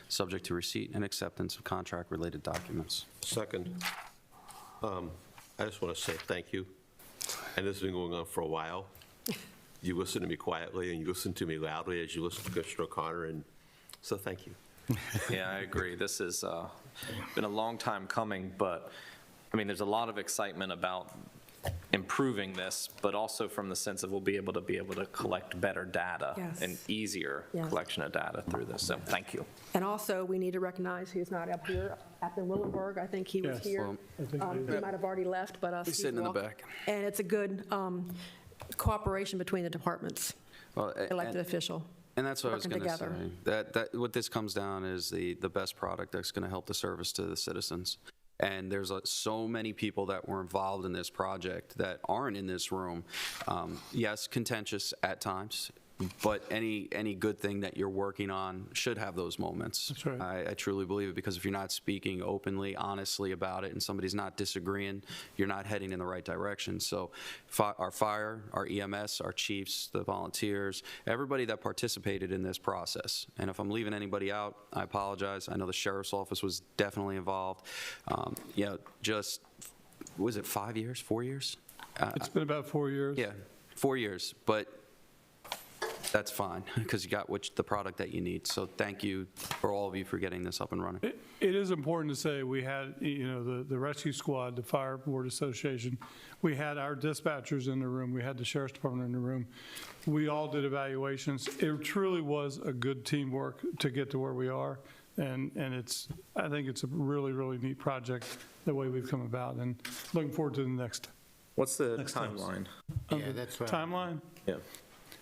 Q: subject to receipt and acceptance of contract-related documents.
D: Second. I just want to say thank you I know this has been going on for a while. You listen to me quietly, and you listen to me loudly as you listen to Commissioner O'Connor, and so thank you.
C: Yeah, I agree. This has been a long time coming, but, I mean, there's a lot of excitement about improving this, but also from the sense of we'll be able to collect better data
O: Yes.
C: and easier
O: Yes.
C: collection of data through this. So thank you.
O: And also, we need to recognize who's not up here, Captain Willenberg. I think he was
R: Yes.
O: here.
R: Well, I think
O: He might have already left, but
Q: He's
O: Steve
Q: sitting in the
O: Walker.
Q: back.
O: And it's a good cooperation between the departments,
Q: Well,
O: elected official.
Q: And that's what I was
O: working
Q: going to say.
O: together.
Q: That what this comes down is the best product that's going to help the service to the citizens. And there's so many people that were involved in this project that aren't in this room. Yes, contentious at times, but any good thing that you're working on should have those moments.
R: That's right.
Q: I truly believe it, because if you're not speaking openly, honestly about it, and somebody's not disagreeing, you're not heading in the right direction. So our fire, our EMS, our chiefs, the volunteers, everybody that participated in this process. And if I'm leaving anybody out, I apologize. I know the sheriff's office was definitely involved. Just, was it 5 years, 4 years?
R: It's been about 4 years.
Q: Yeah, 4 years, but that's fine, because you got the product that you need. So thank you for all of you for getting this up and running.
R: It is important to say we had, the rescue squad, the Fire Board Association, we had our dispatchers in the room, we had the sheriff's department in the room. We all did evaluations. It truly was a good teamwork to get to where we are. And I think it's a really, really neat project, the way we've come about, and looking forward to the next.
C: What's the
R: Next
C: timeline?
E: Yeah, that's what.
R: Timeline?
C: Yeah.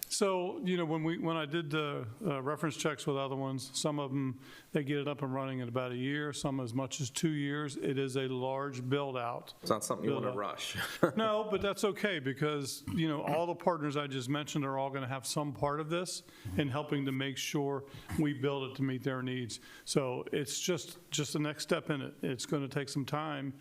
R: So, when I did the reference checks with other ones, some of them, they get it up and running in about a year, some as much as 2 years. It is a large build-out.
C: It's not something you want to
R: Build-out.
C: rush.
R: No, but that's okay, because, all the partners I just mentioned are all going to have some part of this in helping to make sure we build it to meet their needs. So it's just the next step in it. It's going to take some time,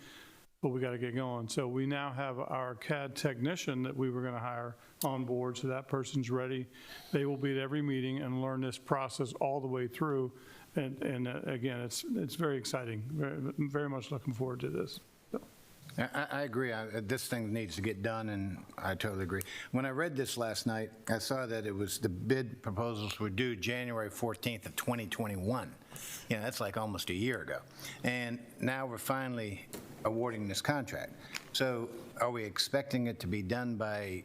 R: but we got to get going. So we now have our CAD technician that we were going to hire on board, so that person's ready. They will be at every meeting and learn this process all the way through. And again, it's very exciting. Very much looking forward to this.
E: I agree. This thing needs to get done, and I totally agree. When I read this last night, I saw that it was the bid proposals were due January 14th of 2021. That's like almost a year ago. And now we're finally awarding this contract. So are we expecting it to be done by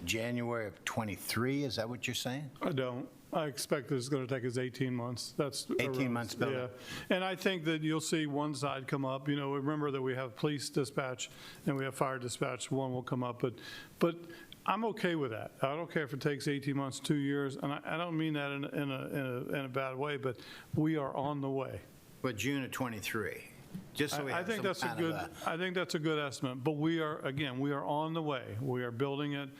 E: January of '23? Is that what you're saying?
R: I don't. I expect this is going to take us 18 months. That's
E: 18 months build
R: Yeah.
E: up.
R: And I think that you'll see one side come up. Remember that we have police dispatch and we have fire dispatch. One will come up, but I'm okay with that. I don't care if it takes 18 months, 2 years, and I don't mean that in a bad way, but we are on the way.
E: But June of '23, just so we
R: I
E: have
R: think
E: some
R: that's a
E: kind of
R: good. I think that's a good estimate. But we are on the way. We are building it.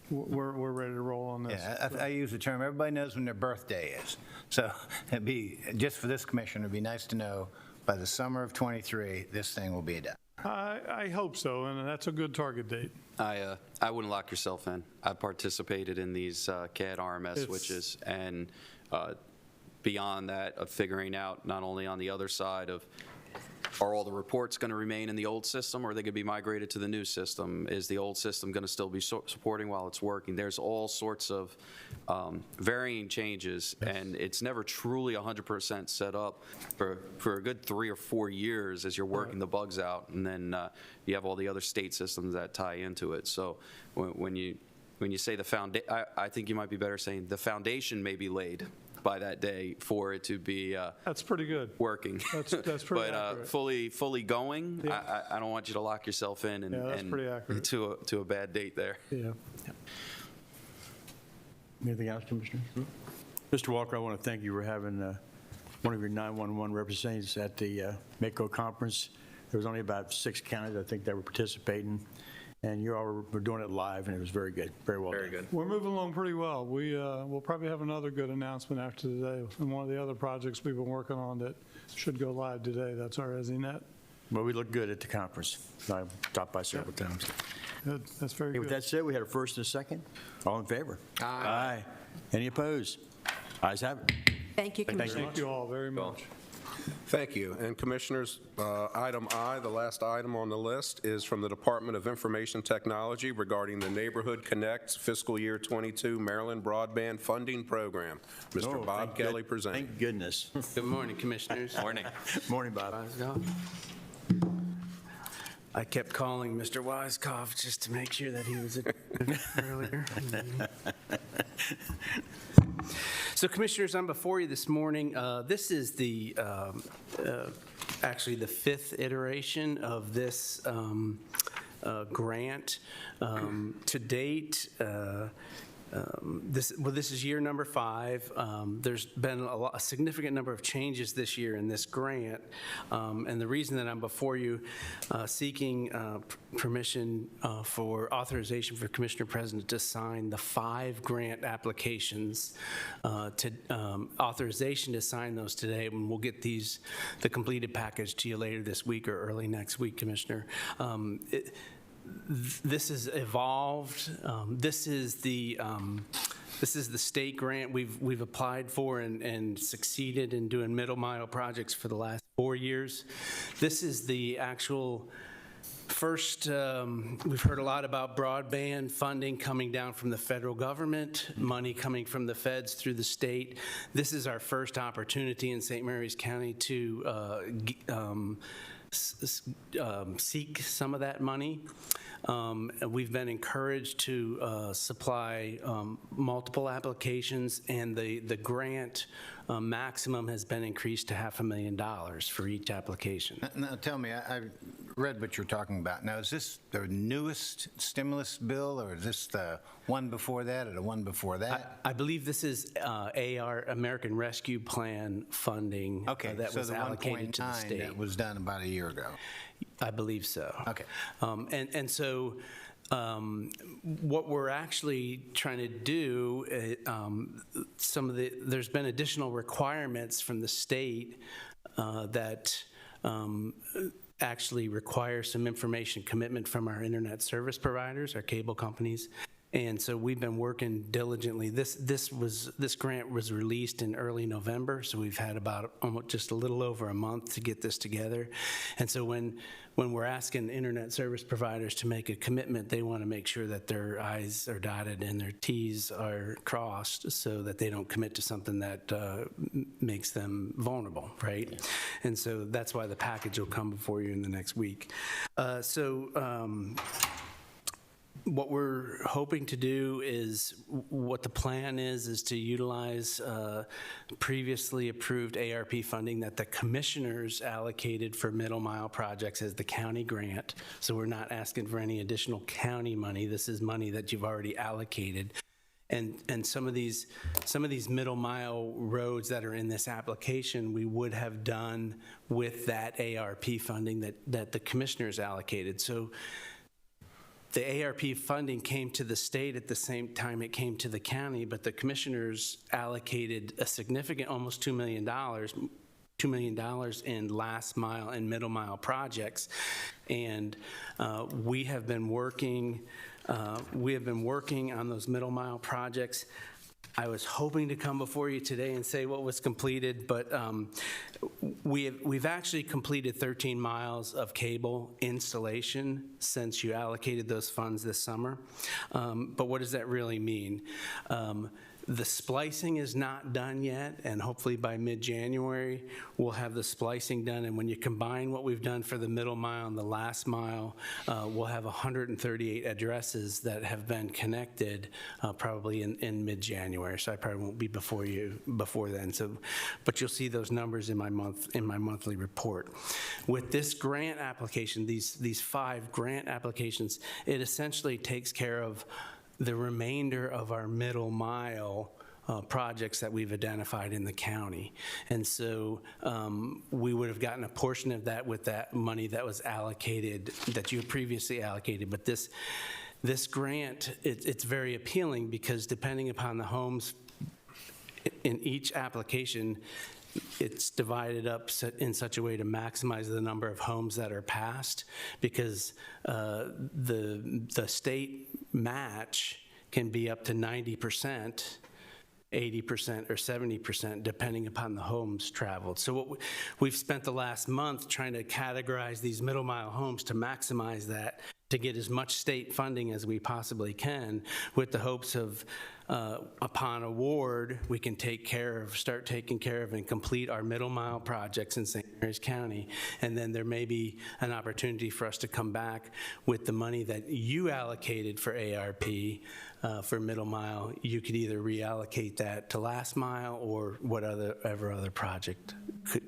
R: We're ready to roll on this.
E: Yeah, I use the term, everybody knows when their birthday is. So it'd be, just for this commission, it'd be nice to know by the summer of '23, this thing will be done.
R: I hope so, and that's a good target date.
Q: I wouldn't lock yourself in. I've participated in these CAD RMS switches, and beyond that, of figuring out not only on the other side of, are all the reports going to remain in the old system, or are they going to be migrated to the new system? Is the old system going to still be supporting while it's working? There's all sorts of varying changes, and it's never truly 100% set up for a good 3 or 4 years as you're working the bugs out, and then you have all the other state systems that tie into it. So when you say the foundation, I think you might be better saying the foundation may be laid by that day for it to be
R: that's pretty good
Q: working.
R: That's pretty
Q: but
R: accurate.
Q: fully going,
R: Yeah.
Q: I don't want you to lock yourself in and,
R: Yeah, that's pretty accurate.
Q: to a bad date there.
R: Yeah.
A: Anything else, Commissioner? Mr. Walker, I want to thank you for having one of your 911 representatives at the MACO conference. There was only about 6 counties, I think, that were participating, and you all were doing it live, and it was very good, very well done.
C: Very good.
R: We're moving along pretty well. We'll probably have another good announcement after today, and one of the other projects we've been working on that should go live today. That's our EZNet.
A: Well, we looked good at the conference. I stopped by several times.
R: Good. That's very
A: Hey, with
R: good.
A: that said, we had a first and a second. All in favor? Aye. Any opposed? Ayes have it.
O: Thank you, Commissioner.
R: Thank you all very much.
I: Thank you. And Commissioners, item I, the last item on the list, is from the Department of Information Technology regarding the Neighborhood Connect Fiscal Year 22 Maryland Broadband Funding Program. Mr. Bob Kelly presenting.
A: Thank goodness.
S: Good morning, Commissioners.
C: Morning.
A: Morning, Bob.
S: I kept calling Mr. Weiskopf just to make sure that he was earlier. So Commissioners, I'm before you this morning. This is the actually the 5th iteration of this grant. To date, this is year number 5. There's been a significant number of changes this year in this grant, and the reason that I'm before you seeking permission for authorization for Commissioner President to sign the 5 grant applications, authorization to sign those today, and we'll get the completed package to you later this week or early next week, Commissioner. This has evolved. This is the state grant we've applied for and succeeded in doing middle mile projects for the last 4 years. This is the actual first. We've heard a lot about broadband funding coming down from the federal government, money coming from the feds through the state. This is our first opportunity in St. Mary's County to seek some of that money. We've been encouraged to supply multiple applications, and the grant maximum has been increased to $500,000 for each application.
E: Now, tell me, I read what you're talking about. Now, is this the newest stimulus bill, or is this the one before that, or the one before that?
S: I believe this is AR, American Rescue Plan funding that was allocated to the state.
E: That was done about a year ago.
S: I believe so.
E: Okay.
S: And so what we're actually trying to do, there's been additional requirements from the state that actually require some information commitment from our internet service providers, our cable companies. And so we've been working diligently. This grant was released in early November, so we've had about almost just a little over a month to get this together. And so when we're asking internet service providers to make a commitment, they want to make sure that their I's are dotted and their T's are crossed so that they don't commit to something that makes them vulnerable, right? Yeah. And so that's why the package will come before you in the next week. What we're hoping to do is, what the plan is to utilize previously approved ARP funding that the commissioners allocated for middle mile projects as the county grant. So we're not asking for any additional county money. This is money that you've already allocated. And some of these middle mile roads that are in this application, we would have done with that ARP funding that the commissioners allocated. So the ARP funding came to the state at the same time it came to the county, but the commissioners allocated a significant, almost $2 million in last mile and middle mile projects. And we have been working on those middle mile projects. I was hoping to come before you today and say what was completed, but we've actually completed 13 miles of cable installation since you allocated those funds this summer. But what does that really mean? The splicing is not done yet, and hopefully by mid-January, we'll have the splicing done. And when you combine what we've done for the middle mile and the last mile, we'll have 138 addresses that have been connected probably in mid-January. So I probably won't be before you before then. But you'll see those numbers in my monthly report. With this grant application, these 5 grant applications, it essentially takes care of the remainder of our middle mile projects that we've identified in the county. And so we would have gotten a portion of that with that money that was allocated, that you previously allocated. But this grant, it's very appealing because depending upon the homes in each application, it's divided up in such a way to maximize the number of homes that are passed, because the state match can be up to 90%, 80% or 70%, depending upon the homes traveled. So we've spent the last month trying to categorize these middle mile homes to maximize that, to get as much state funding as we possibly can, with the hopes of, upon award, we can start taking care of and complete our middle mile projects in St. Mary's County. And then there may be an opportunity for us to come back with the money that you allocated for ARP for middle mile. You could either reallocate that to last mile or whatever other project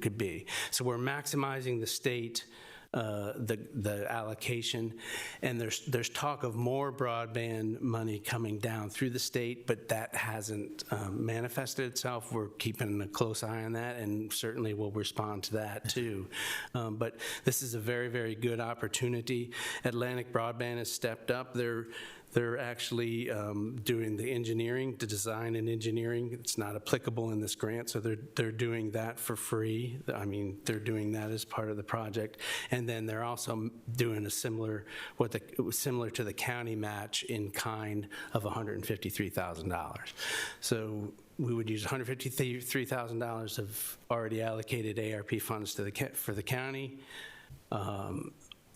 S: could be. So we're maximizing the state the allocation, and there's talk of more broadband money coming down through the state, but that hasn't manifested itself. We're keeping a close eye on that, and certainly we'll respond to that too. But this is a very, very good opportunity. Atlantic Broadband has stepped up. They're actually doing the engineering, the design and engineering. It's not applicable in this grant, so they're doing that for free. I mean, they're doing that as part of the project. And then they're also doing a similar to the county match in kind of $153,000. So we would use $153,000 of already allocated ARP funds for the county.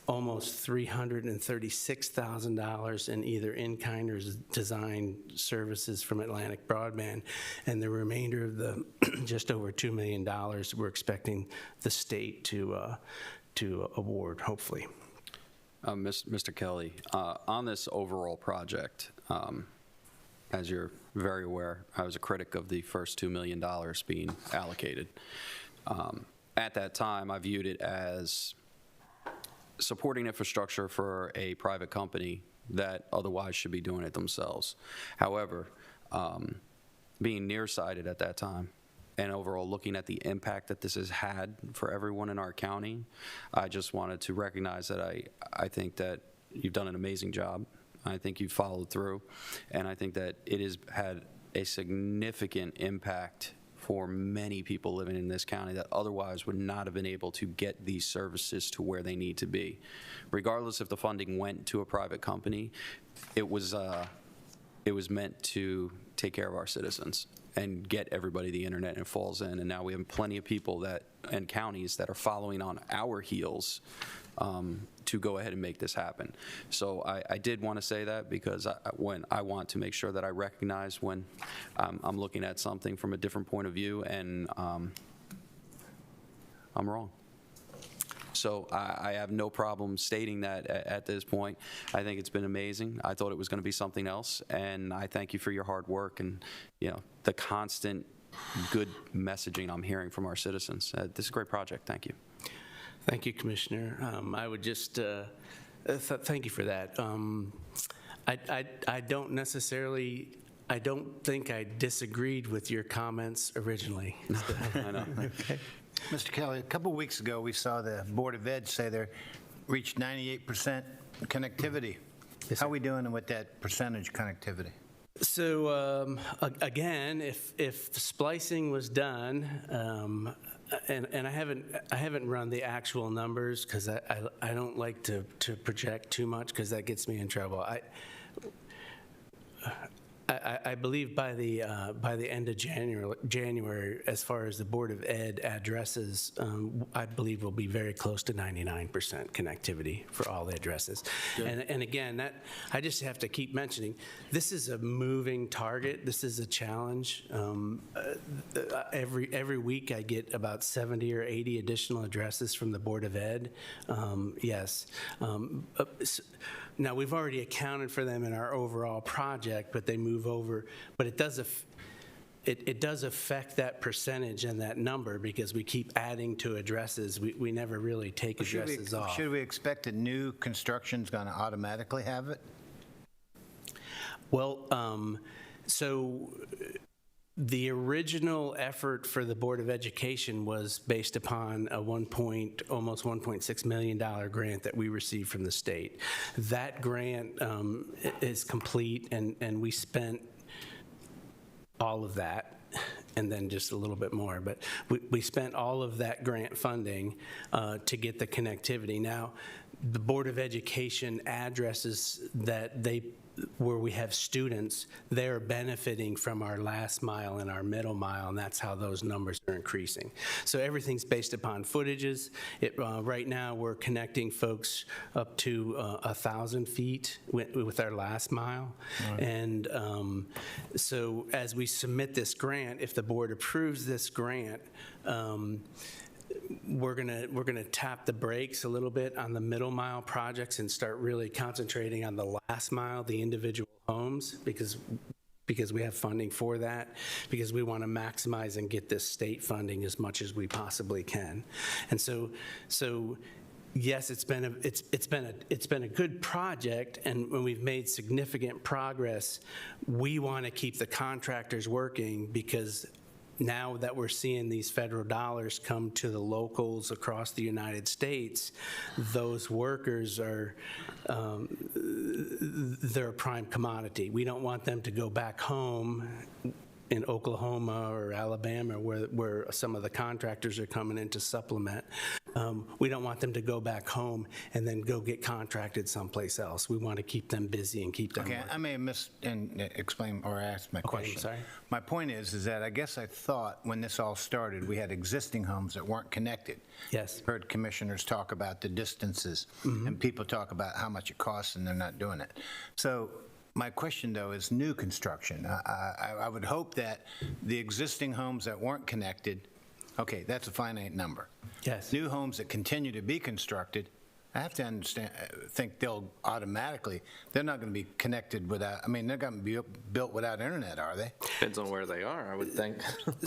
S: Almost $336,000 in either in-kind or design services from Atlantic Broadband, and the remainder of the just over $2 million we're expecting the state to award, hopefully.
Q: Mr. Kelly, on this overall project, as you're very aware, I was a critic of the first $2 million being allocated. At that time, I viewed it as supporting infrastructure for a private company that otherwise should be doing it themselves. However, being nearsighted at that time and overall looking at the impact that this has had for everyone in our county, I just wanted to recognize that I think that you've done an amazing job. I think you've followed through, and I think that it has had a significant impact for many people living in this county that otherwise would not have been able to get these services to where they need to be. Regardless if the funding went to a private company, it was meant to take care of our citizens and get everybody the internet and falls in. And now we have plenty of people and counties that are following on our heels to go ahead and make this happen. So I did want to say that because when I want to make sure that I recognize when I'm looking at something from a different point of view and I'm wrong. So I have no problem stating that at this point. I think it's been amazing. I thought it was going to be something else, and I thank you for your hard work and the constant good messaging I'm hearing from our citizens. This is a great project. Thank you.
S: Thank you, Commissioner. I would just thank you for that. I don't think I disagreed with your comments originally.
Q: I know.
E: Okay. Mr. Kelly, a couple weeks ago, we saw the Board of Ed say they reached 98% connectivity.
S: Yes,
E: how are we doing with that percentage connectivity?
S: So again, if splicing was done, and I haven't run the actual numbers because I don't like to project too much because that gets me in trouble. I believe by the end of January, as far as the Board of Ed addresses, I believe we'll be very close to 99% connectivity for all the addresses. And again, I just have to keep mentioning, this is a moving target. This is a challenge. Every week I get about 70 or 80 additional addresses from the Board of Ed. Yes. Now, we've already accounted for them in our overall project, but they move over. But it does affect that percentage and that number because we keep adding to addresses. We never really take addresses off.
E: Should we expect that new construction's going to automatically have it?
S: Well, so the original effort for the Board of Education was based upon a almost $1.6 million grant that we received from the state. That grant is complete, and we spent all of that, and then just a little bit more. But we spent all of that grant funding to get the connectivity. Now, the Board of Education addresses where we have students, they're benefiting from our last mile and our middle mile, and that's how those numbers are increasing. So everything's based upon footages. Right now, we're connecting folks up to 1,000 feet with our last mile. Right. And so as we submit this grant, if the board approves this grant, we're gonna tap the brakes a little bit on the middle mile projects and start really concentrating on the last mile, the individual homes, because we have funding for that, because we want to maximize and get this state funding as much as we possibly can. And so yes, it's been a good project, and when we've made significant progress, we want to keep the contractors working, because now that we're seeing these federal dollars come to the locals across the United States, those workers are, they're a prime commodity. We don't want them to go back home in Oklahoma or Alabama, where some of the contractors are coming in to supplement. We don't want them to go back home and then go get contracted someplace else. We want to keep them busy and keep them working.
T: I may have missed and explain or asked my question.
S: Sorry.
T: My point is that I guess I thought when this all started, we had existing homes that weren't connected.
S: Yes.
T: Heard commissioners talk about the distances, and people talk about how much it costs, and they're not doing it. So my question, though, is new construction. I would hope that the existing homes that weren't connected, okay, that's a finite number.
S: Yes.
T: New homes that continue to be constructed, I have to think they'll automatically, they're not going to be connected without, I mean, they're going to be built without internet, are they?
C: Depends on where they are, I would think.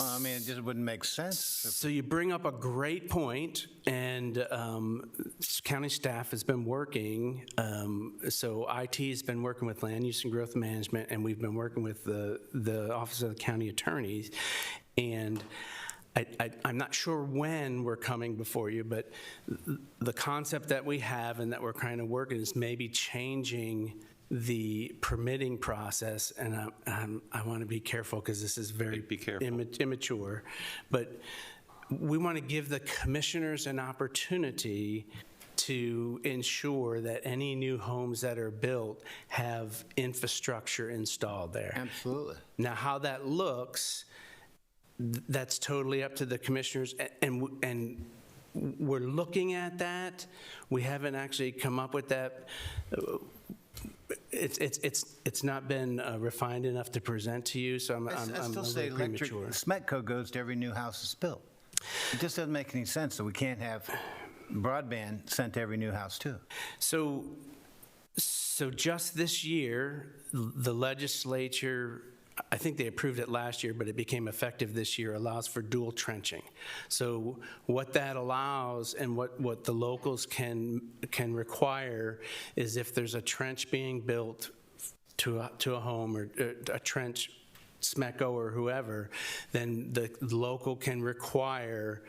T: I mean, it just wouldn't make sense.
S: So you bring up a great point, and county staff has been working. So IT has been working with Land Use and Growth Management, and we've been working with the Office of the County Attorneys. And I'm not sure when we're coming before you, but the concept that we have and that we're kind of working is maybe changing the permitting process, and I want to be careful because this is very immature, but we want to give the commissioners an opportunity to ensure that any new homes that are built have infrastructure installed there.
T: Absolutely.
S: Now, how that looks, that's totally up to the commissioners, and we're looking at that. We haven't actually come up with that. It's not been refined enough to present to you, so I'm a little premature.
T: SMETCO goes to every new house that's built. It just doesn't make any sense that we can't have broadband sent to every new house too.
S: So just this year, the legislature, I think they approved it last year, but it became effective this year, allows for dual trenching. So what that allows, and what the locals can require, is if there's a trench being built to a home, or a trench, SMECO or whoever, then the local can require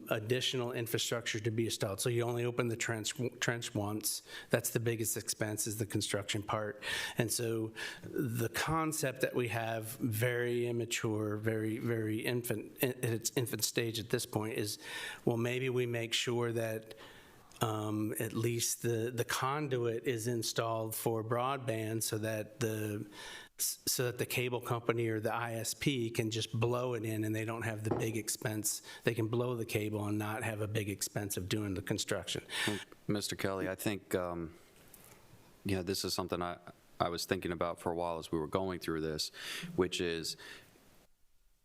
S: additional infrastructure to be installed. So you only open the trench once. That's the biggest expense, is the construction part. And so the concept that we have, very immature, very infant, in its infant stage at this point, is, well, maybe we make sure that at least the conduit is installed for broadband, so that the cable company or the ISP can just blow it in, and they don't have the big expense. They can blow the cable and not have a big expense of doing the construction.
Q: Mr. Kelly, I think, this is something I was thinking about for a while as we were going through this, which is,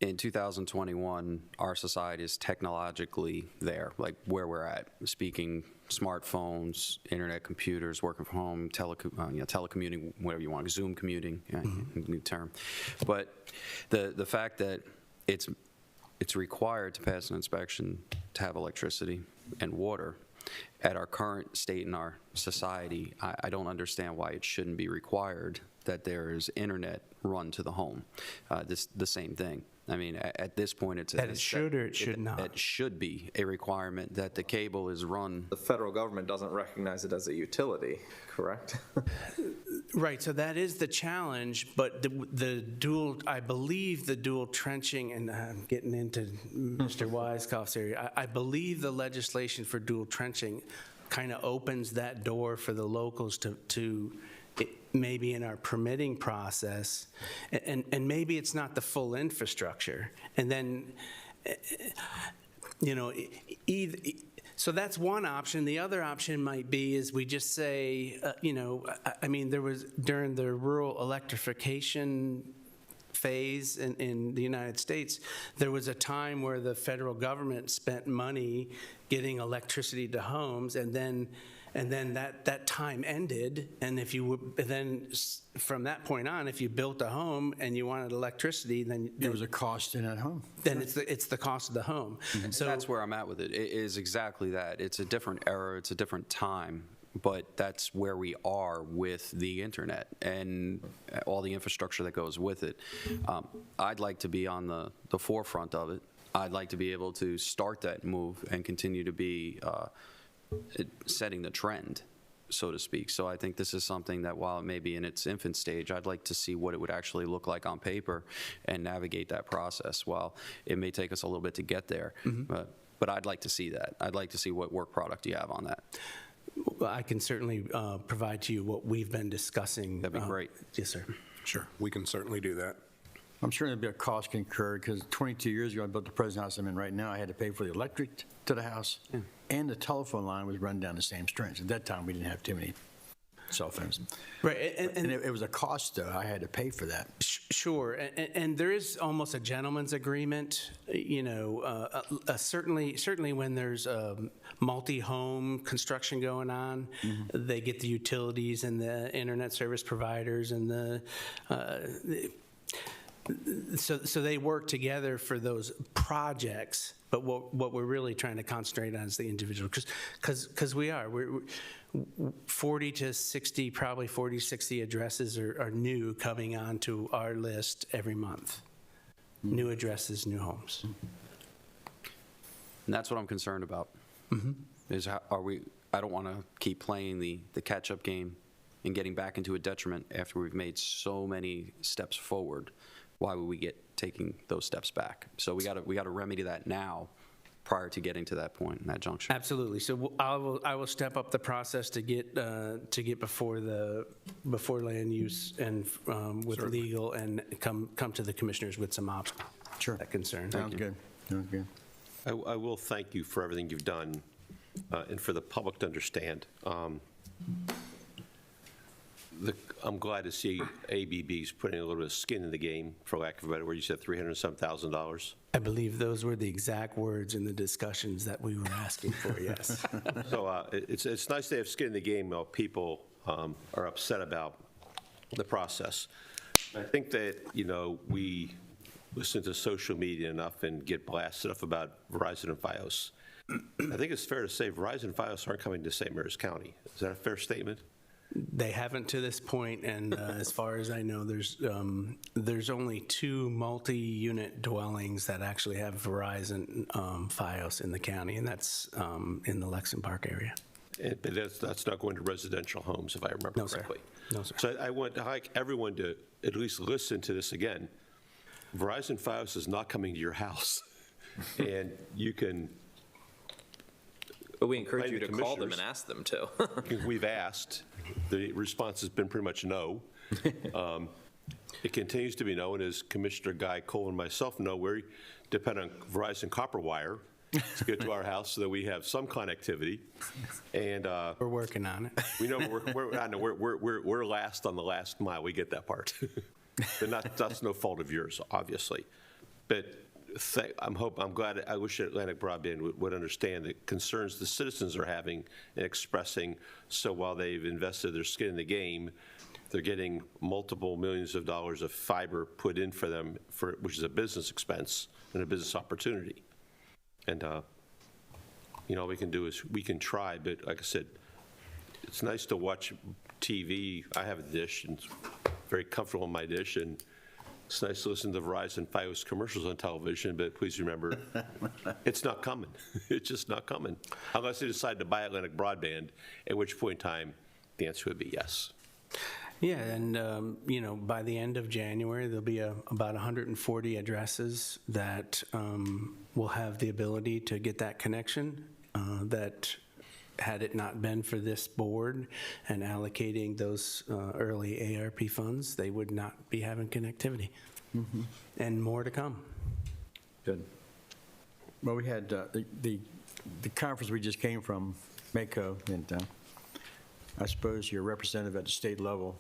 Q: in 2021, our society is technologically there, like where we're at, speaking smartphones, internet computers, working from home, telecommuting, whatever you want, Zoom commuting, new term. But the fact that it's required to pass an inspection to have electricity and water, at our current state in our society, I don't understand why it shouldn't be required that there is internet run to the home. The same thing. I mean, at this point, it's
S: that it should or it should not.
Q: It should be a requirement that the cable is run.
C: The federal government doesn't recognize it as a utility, correct?
S: Right. So that is the challenge. But the dual, I believe the dual trenching, and I'm getting into Mr. Weiskopf's area. I believe the legislation for dual trenching kind of opens that door for the locals to maybe in our permitting process, and maybe it's not the full infrastructure, and then, either. So that's one option. The other option might be is we just say, there was during the rural electrification phase in the United States, there was a time where the federal government spent money getting electricity to homes, and then that time ended, and from that point on, if you built a home and you wanted electricity, then
A: there was a cost in that home.
S: Then it's the cost of the home.
Q: And so that's where I'm at with it. It is exactly that. It's a different era. It's a different time. But that's where we are with the internet and all the infrastructure that goes with it. I'd like to be on the forefront of it. I'd like to be able to start that move and continue to be setting the trend, so to speak. So I think this is something that, while it may be in its infant stage, I'd like to see what it would actually look like on paper and navigate that process. While it may take us a little bit to get there, but I'd like to see that. I'd like to see what work product you have on that.
S: Well, I can certainly provide to you what we've been discussing.
Q: That'd be great.
S: Yes, sir.
I: Sure, we can certainly do that.
A: I'm sure there'll be a cost incurred, because 22 years ago, I built the present house I'm in right now. I had to pay for the electric to the house, and the telephone line was run down the same stretch. At that time, we didn't have too many cell phones. Right, and it was a cost, though. I had to pay for that.
S: Sure, and there is almost a gentleman's agreement, certainly when there's multi-home construction going on, they get the utilities and the internet service providers and so they work together for those projects, but what we're really trying to concentrate on is the individual, because we're 40 to 60, probably 40, 60 addresses are new coming onto our list every month. New addresses, new homes.
Q: And that's what I'm concerned about. Is how are we? I don't want to keep playing the catch-up game and getting back into a detriment after we've made so many steps forward. Why would we get taking those steps back? So we got to remedy that now, prior to getting to that point in that junction.
S: Absolutely. So I will step up the process to get before land use and with legal, and come to the commissioners with some options.
A: Sure.
S: That concern.
A: Sounds good. Sounds good.
D: I will thank you for everything you've done, and for the public to understand. I'm glad to see ABB's putting a little bit of skin in the game, for lack of a better word. You said $300,000.
S: I believe those were the exact words in the discussions that we were asking for, yes.
D: So it's nice to have skin in the game while people are upset about the process. I think that, we listen to social media enough and get blasted enough about Verizon and Fios. I think it's fair to say Verizon and Fios aren't coming to St. Mary's County. Is that a fair statement?
S: They haven't to this point, and as far as I know, there's only 2 multi-unit dwellings that actually have Verizon Fios in the county, and that's in the Lexington Park area.
D: But that's not going to residential homes, if I remember correctly.
S: No, sir.
D: So I want to like everyone to at least listen to this again. Verizon Fios is not coming to your house, and you can.
C: But we encourage you to call them and ask them to.
D: We've asked. The response has been pretty much no. It continues to be no, and as Commissioner Guy Cole and myself know, we depend on Verizon copper wire to get to our house so that we have some connectivity. And
S: we're working on it.
D: We know we're last on the last mile. We get that part. But that's no fault of yours, obviously. But I'm glad. I wish Atlantic Broadband would understand the concerns the citizens are having and expressing. So while they've invested their skin in the game, they're getting multiple millions of dollars of fiber put in for them, which is a business expense and a business opportunity. And all we can do is we can try. But like I said, it's nice to watch TV. I have a dish and it's very comfortable on my dish, and it's nice to listen to Verizon Fios commercials on television, but please remember, it's not coming. It's just not coming. Unless they decide to buy Atlantic Broadband, at which point in time, the answer would be yes.
S: Yeah, and, by the end of January, there'll be about 140 addresses that will have the ability to get that connection that had it not been for this board and allocating those early ARP funds, they would not be having connectivity. And more to come.
A: Good. Well, we had the conference we just came from, MACO, and I suppose your representative at the state level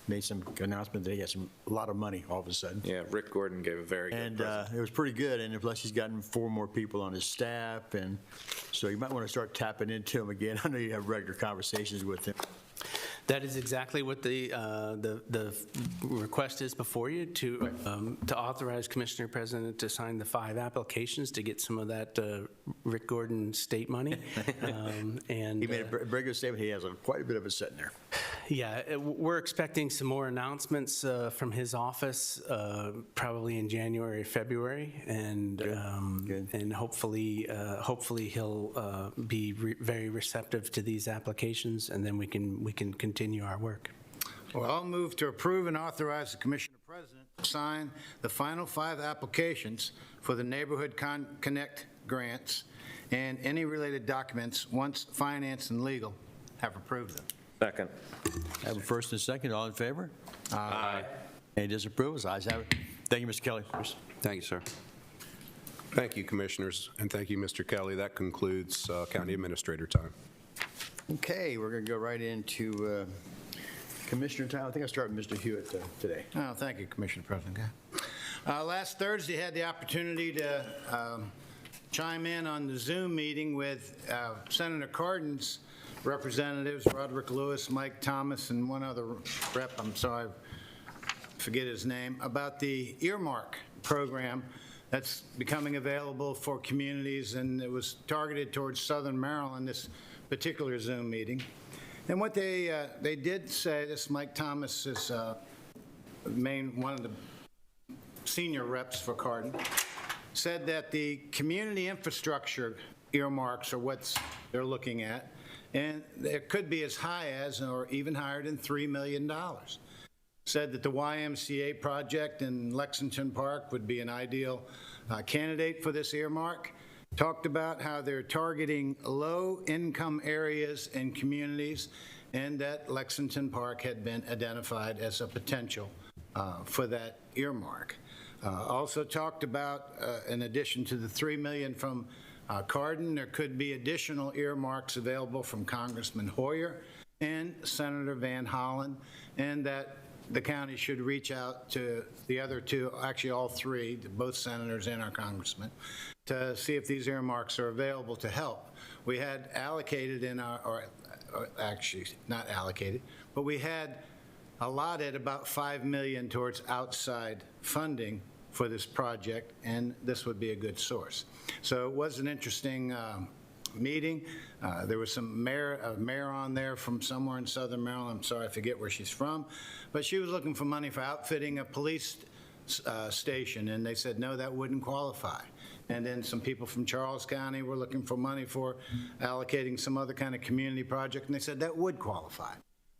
A: made some announcement that he has a lot of money all of a sudden.
C: Yeah, Rick Gordon gave a very good
A: And it was pretty good, and plus he's gotten 4 more people on his staff, and so you might want to start tapping into him again. I know you have regular conversations with him.
S: That is exactly what the request is before you, to authorize Commissioner President to sign the 5 applications to get some of that Rick Gordon state money. And
A: He made a very good statement. He has quite a bit of it sitting there.
S: Yeah, we're expecting some more announcements from his office, probably in January, February, and and hopefully he'll be very receptive to these applications, and then we can continue our work.
T: Well, I'll move to approve and authorize the Commissioner President to sign the final 5 applications for the Neighborhood Connect grants and any related documents once finance and legal have approved them.
C: Second.
A: Have a first and second. All in favor?
C: Aye.
A: Any disapprovals? Ayes have it. Thank you, Mr. Kelly.
Q: Thank you, sir.
I: Thank you, Commissioners, and thank you, Mr. Kelly. That concludes County Administrator time.
A: Okay, we're going to go right into Commissioner time. I think I'll start with Mr. Hewitt today.
T: Oh, thank you, Commissioner President. Last Thursday, had the opportunity to chime in on the Zoom meeting with Senator Cardin's representatives, Roderick Lewis, Mike Thomas, and one other rep, I'm sorry, I forget his name, about the earmark program that's becoming available for communities, and it was targeted towards Southern Maryland, this particular Zoom meeting. And what they did say, this Mike Thomas is one of the senior reps for Cardin, said that the community infrastructure earmarks are what they're looking at, and it could be as high as or even higher than $3 million. Said that the YMCA project in Lexington Park would be an ideal candidate for this earmark. Talked about how they're targeting low-income areas and communities, and that Lexington Park had been identified as a potential for that earmark. Also talked about, in addition to the $3 million from Cardin, there could be additional earmarks available from Congressman Hoyer and Senator Van Hollen, and that the county should reach out to the other 2, actually all 3, both senators and our congressman, to see if these earmarks are available to help. We had allocated in our, or actually not allocated, but we had allotted about $5 million towards outside funding for this project, and this would be a good source. So it was an interesting meeting. There was a mayor on there from somewhere in Southern Maryland. I'm sorry, I forget where she's from, but she was looking for money for outfitting a police station, and they said, no, that wouldn't qualify. And then some people from Charles County were looking for money for allocating some other kind of community project, and they said that would qualify.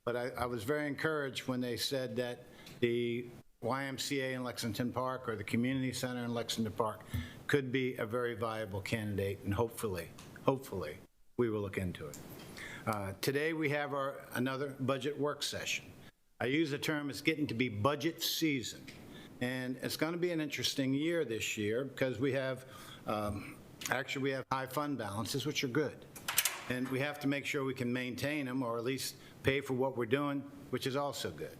T: But I was very encouraged when they said that the YMCA in Lexington Park or the community center in Lexington Park could be a very viable candidate, and hopefully, we will look into it. Today we have another budget work session. I use the term, it's getting to be budget season, and it's going to be an interesting year this year because we have, actually we have high fund balances, which are good, and we have to make sure we can maintain them or at least pay for what we're doing, which is also good.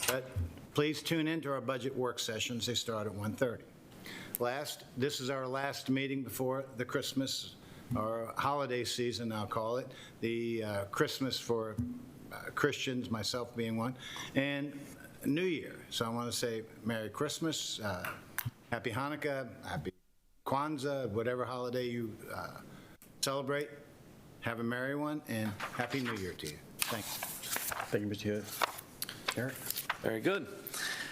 T: But please tune into our budget work sessions. They start at 1:30. This is our last meeting before the Christmas or holiday season, I'll call it, the Christmas for Christians, myself being one, and New Year. So I want to say Merry Christmas, Happy Hanukkah, Happy Kwanzaa, whatever holiday you celebrate. Have a merry one, and Happy New Year to you. Thank you.
A: Thank you, Mr. Hewitt. Eric?
C: Very good.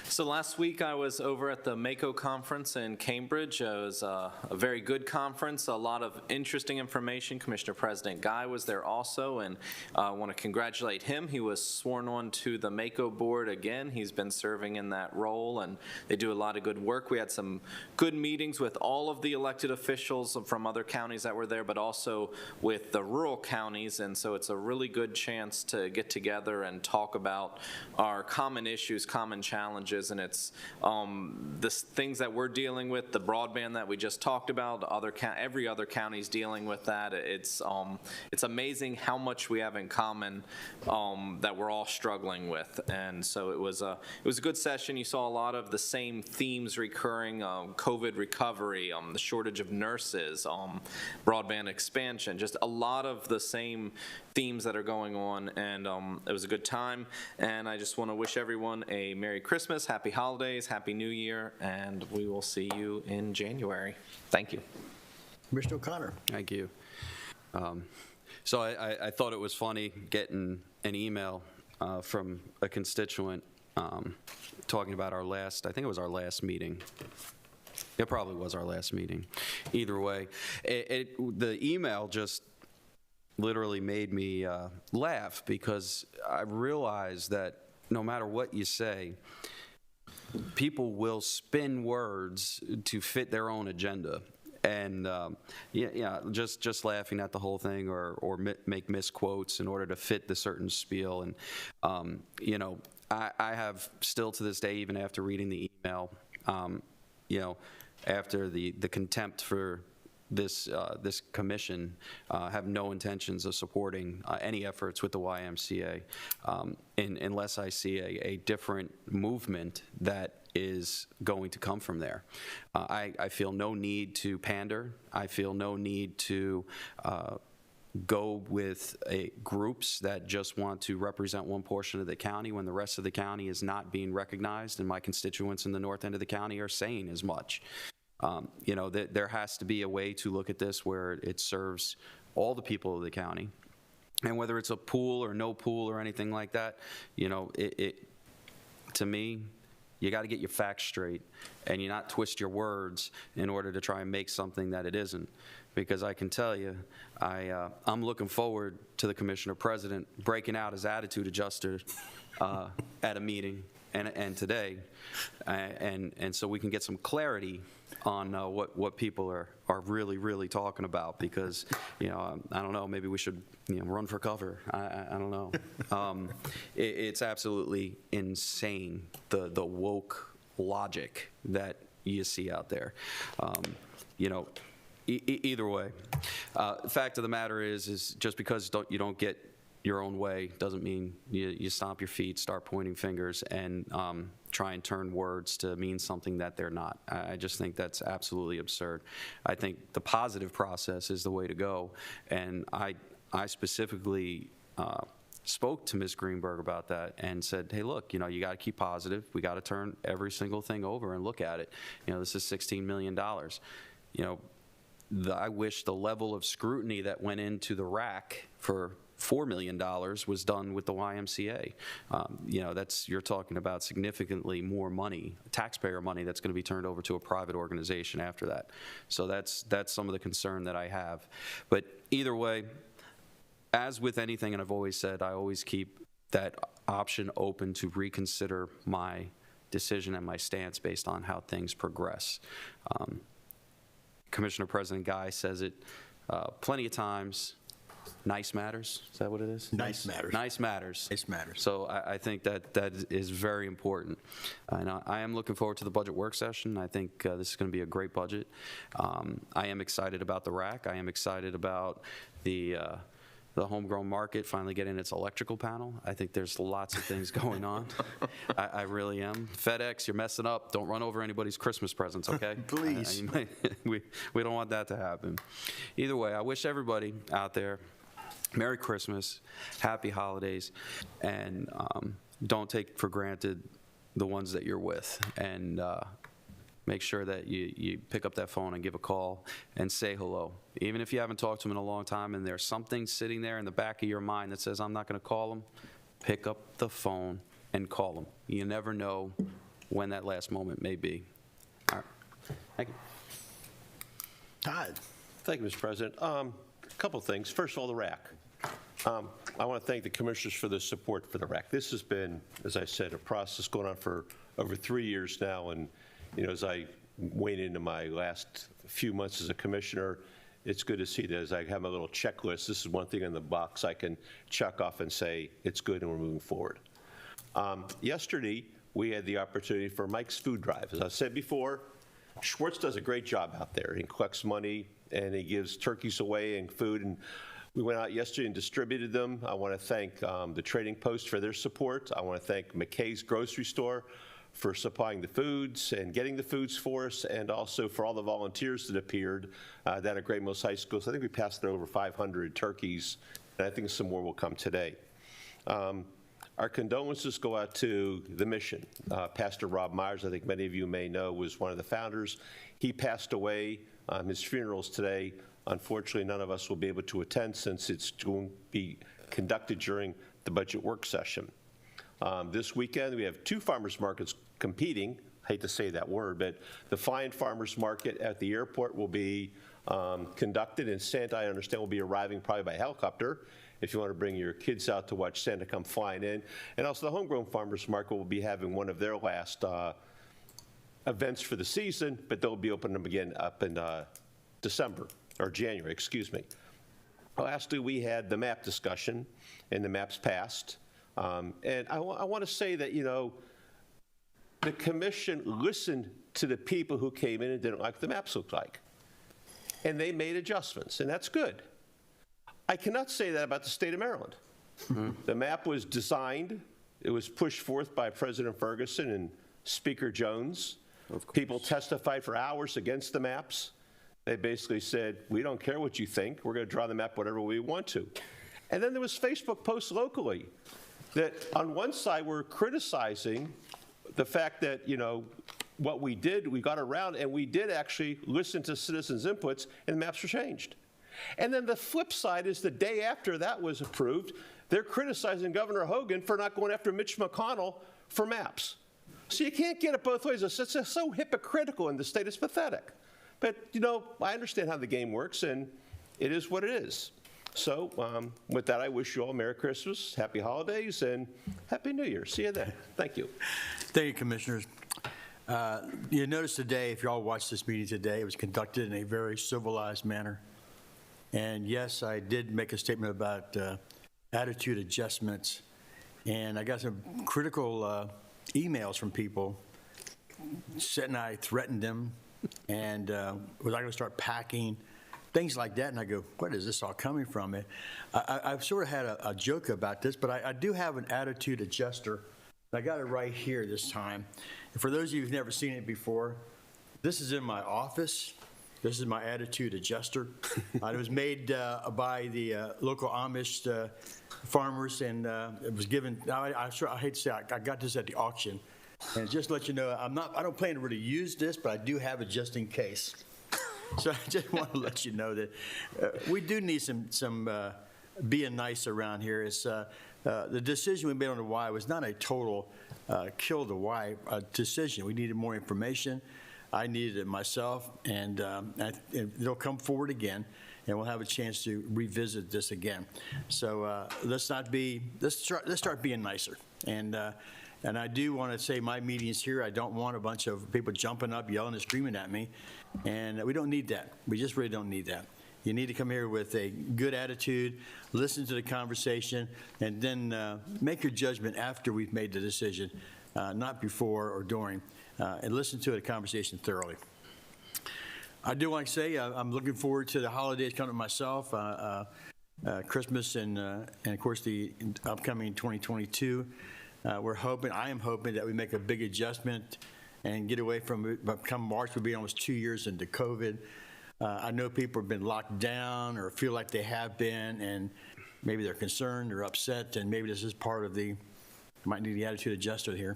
C: So last week I was over at the MACO conference in Cambridge. It was a very good conference, a lot of interesting information. Commissioner President Guy was there also, and I want to congratulate him. He was sworn on to the MACO board again. He's been serving in that role, and they do a lot of good work. We had some good meetings with all of the elected officials from other counties that were there, but also with the rural counties, and so it's a really good chance to get together and talk about our common issues, common challenges, and it's the things that we're dealing with, the broadband that we just talked about, every other county's dealing with that. It's amazing how much we have in common that we're all struggling with, and so it was a good session. You saw a lot of the same themes recurring: COVID recovery, the shortage of nurses, broadband expansion, just a lot of the same themes that are going on, and it was a good time. And I just want to wish everyone a Merry Christmas, Happy Holidays, Happy New Year, and we will see you in January. Thank you.
A: Commissioner O'Connor.
Q: Thank you. So I thought it was funny getting an email from a constituent talking about our last, I think it was our last meeting. It probably was our last meeting. Either way, the email just literally made me laugh, because I realized that no matter what you say, people will spin words to fit their own agenda. And just laughing at the whole thing, or make misquotes in order to fit the certain spiel. And I have still to this day, even after reading the email, after the contempt for this commission, have no intentions of supporting any efforts with the YMCA unless I see a different movement that is going to come from there. I feel no need to pander. I feel no need to go with groups that just want to represent one portion of the county when the rest of the county is not being recognized, and my constituents in the north end of the county are saying as much. There has to be a way to look at this where it serves all the people of the county. And whether it's a pool or no pool or anything like that, to me, you got to get your facts straight, and you not twist your words in order to try and make something that it isn't. Because I can tell you, I'm looking forward to the Commissioner President breaking out his attitude adjuster at a meeting and today, and so we can get some clarity on what people are really, really talking about. Because, I don't know, maybe we should run for cover. I don't know. It's absolutely insane, the woke logic that you see out there. Either way, fact of the matter is just because you don't get your own way doesn't mean you stomp your feet, start pointing fingers, and try and turn words to mean something that they're not. I just think that's absolutely absurd. I think the positive process is the way to go, and I specifically spoke to Ms. Greenberg about that and said, hey, look, you got to keep positive. We got to turn every single thing over and look at it. This is $16 million. I wish the level of scrutiny that went into the RAC for $4 million was done with the YMCA. You're talking about significantly more money, taxpayer money, that's going to be turned over to a private organization after that. So that's some of the concern that I have. But either way, as with anything, and I've always said, I always keep that option open to reconsider my decision and my stance based on how things progress. Commissioner President Guy says it plenty of times. Nice matters. Is that what it is?
A: Nice matters.
Q: Nice matters.
A: Nice matters.
Q: So I think that is very important. And I am looking forward to the budget work session. I think this is going to be a great budget. I am excited about the RAC. I am excited about the homegrown market finally getting its electrical panel. I think there's lots of things going on. I really am. FedEx, you're messing up. Don't run over anybody's Christmas presents, okay?
A: Please.
Q: We don't want that to happen. Either way, I wish everybody out there Merry Christmas, Happy Holidays, and don't take for granted the ones that you're with. And make sure that you pick up that phone and give a call and say hello. Even if you haven't talked to them in a long time and there's something sitting there in the back of your mind that says, I'm not going to call them, pick up the phone and call them. You never know when that last moment may be. All right. Thank you.
A: Todd.
D: Thank you, Mr. President. A couple of things. First of all, the RAC. I want to thank the commissioners for the support for the RAC. This has been, as I said, a process going on for over 3 years now. And, as I went into my last few months as a commissioner, it's good to see that as I have my little checklist, this is one thing in the box I can check off and say it's good and we're moving forward. Yesterday, we had the opportunity for Mike's Food Drive. As I said before, Schwartz does a great job out there. He collects money and he gives turkeys away and food. And we went out yesterday and distributed them. I want to thank the Trading Post for their support. I want to thank McKay's Grocery Store for supplying the foods and getting the foods for us, and also for all the volunteers that appeared down at Great Mills High School. So I think we passed over 500 turkeys, and I think some more will come today. Our condolences go out to the mission. Pastor Rob Myers, I think many of you may know, was one of the founders. He passed away. His funeral's today. Unfortunately, none of us will be able to attend since it's going to be conducted during the budget work session. This weekend, we have 2 farmers markets competing. I hate to say that word, but the Flying Farmers Market at the airport will be conducted, and Santa, I understand, will be arriving probably by helicopter if you want to bring your kids out to watch Santa come flying in. And also the Homegrown Farmers Market will be having one of their last events for the season, but they'll be opening them again up in December, or January, excuse me. Lastly, we had the map discussion, and the maps passed. And I want to say that, the commission listened to the people who came in and didn't like what the maps looked like. And they made adjustments, and that's good. I cannot say that about the state of Maryland. The map was designed, it was pushed forth by President Ferguson and Speaker Jones. People testified for hours against the maps. They basically said, we don't care what you think, we're going to draw the map whatever we want to. And then there was Facebook posts locally that on one side were criticizing the fact that, what we did, we got around and we did actually listen to citizens' inputs and the maps were changed. And then the flip side is the day after that was approved, they're criticizing Governor Hogan for not going after Mitch McConnell for maps. So you can't get it both ways. It's so hypocritical and the state is pathetic. But, I understand how the game works and it is what it is. So with that, I wish you all Merry Christmas, Happy Holidays, and Happy New Year. See you then. Thank you.
A: Thank you, Commissioners. You notice today, if you all watched this meeting today, it was conducted in a very civilized manner. And yes, I did make a statement about attitude adjustments. And I got some critical emails from people. Seth and I threatened them, and was I going to start packing? Things like that, and I go, where is this all coming from? I've sort of had a joke about this, but I do have an attitude adjuster. I got it right here this time. And for those of you who've never seen it before, this is in my office. This is my attitude adjuster. It was made by the local Amish farmers, and it was given, I hate to say, I got this at the auction. And just to let you know, I don't plan to really use this, but I do have it just in case. So I just want to let you know that we do need some being nice around here. It's the decision we made on the Y was not a total kill the Y decision. We needed more information. I needed it myself, and it'll come forward again, and we'll have a chance to revisit this again. So let's start being nicer. And I do want to say my meetings here, I don't want a bunch of people jumping up, yelling and screaming at me. And we don't need that. We just really don't need that. You need to come here with a good attitude, listen to the conversation, and then make your judgment after we've made the decision, not before or during, and listen to the conversation thoroughly. I do want to say I'm looking forward to the holidays coming myself, Christmas and of course the upcoming 2022. I am hoping that we make a big adjustment and get away from it. But come March, we'll be almost 2 years into COVID. I know people have been locked down or feel like they have been, and maybe they're concerned or upset, and maybe this is part of the, might need the attitude adjuster here.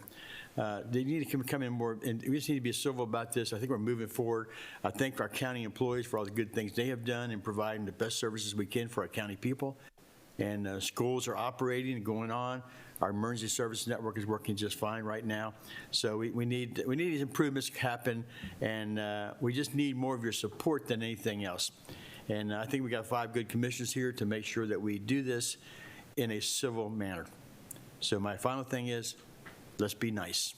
A: They need to come in more, and we just need to be civil about this. I think we're moving forward. I thank our county employees for all the good things they have done in providing the best services we can for our county people. and schools are operating and going on. Our emergency service network is working just fine right now. So we need these improvements to happen, and we just need more of your support than anything else. And I think we got 5 good commissioners here to make sure that we do this in a civil manner. So my final thing is, let's be nice.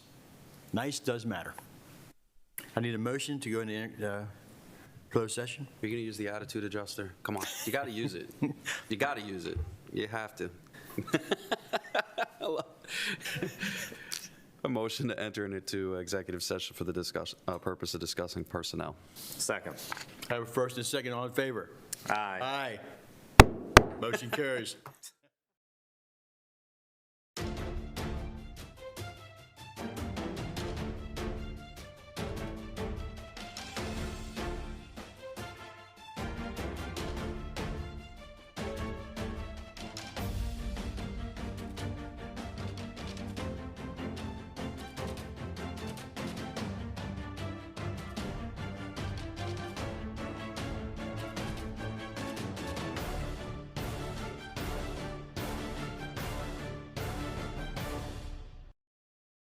A: Nice does matter. I need a motion to go into closed session.
Q: You're going to use the attitude adjuster? Come on, you got to use it. You got to use it. You have to. A motion to enter into executive session for the purpose of discussing personnel.
C: Second.
A: I have a first and second, all in favor?
C: Aye.
A: Aye. Motion carries.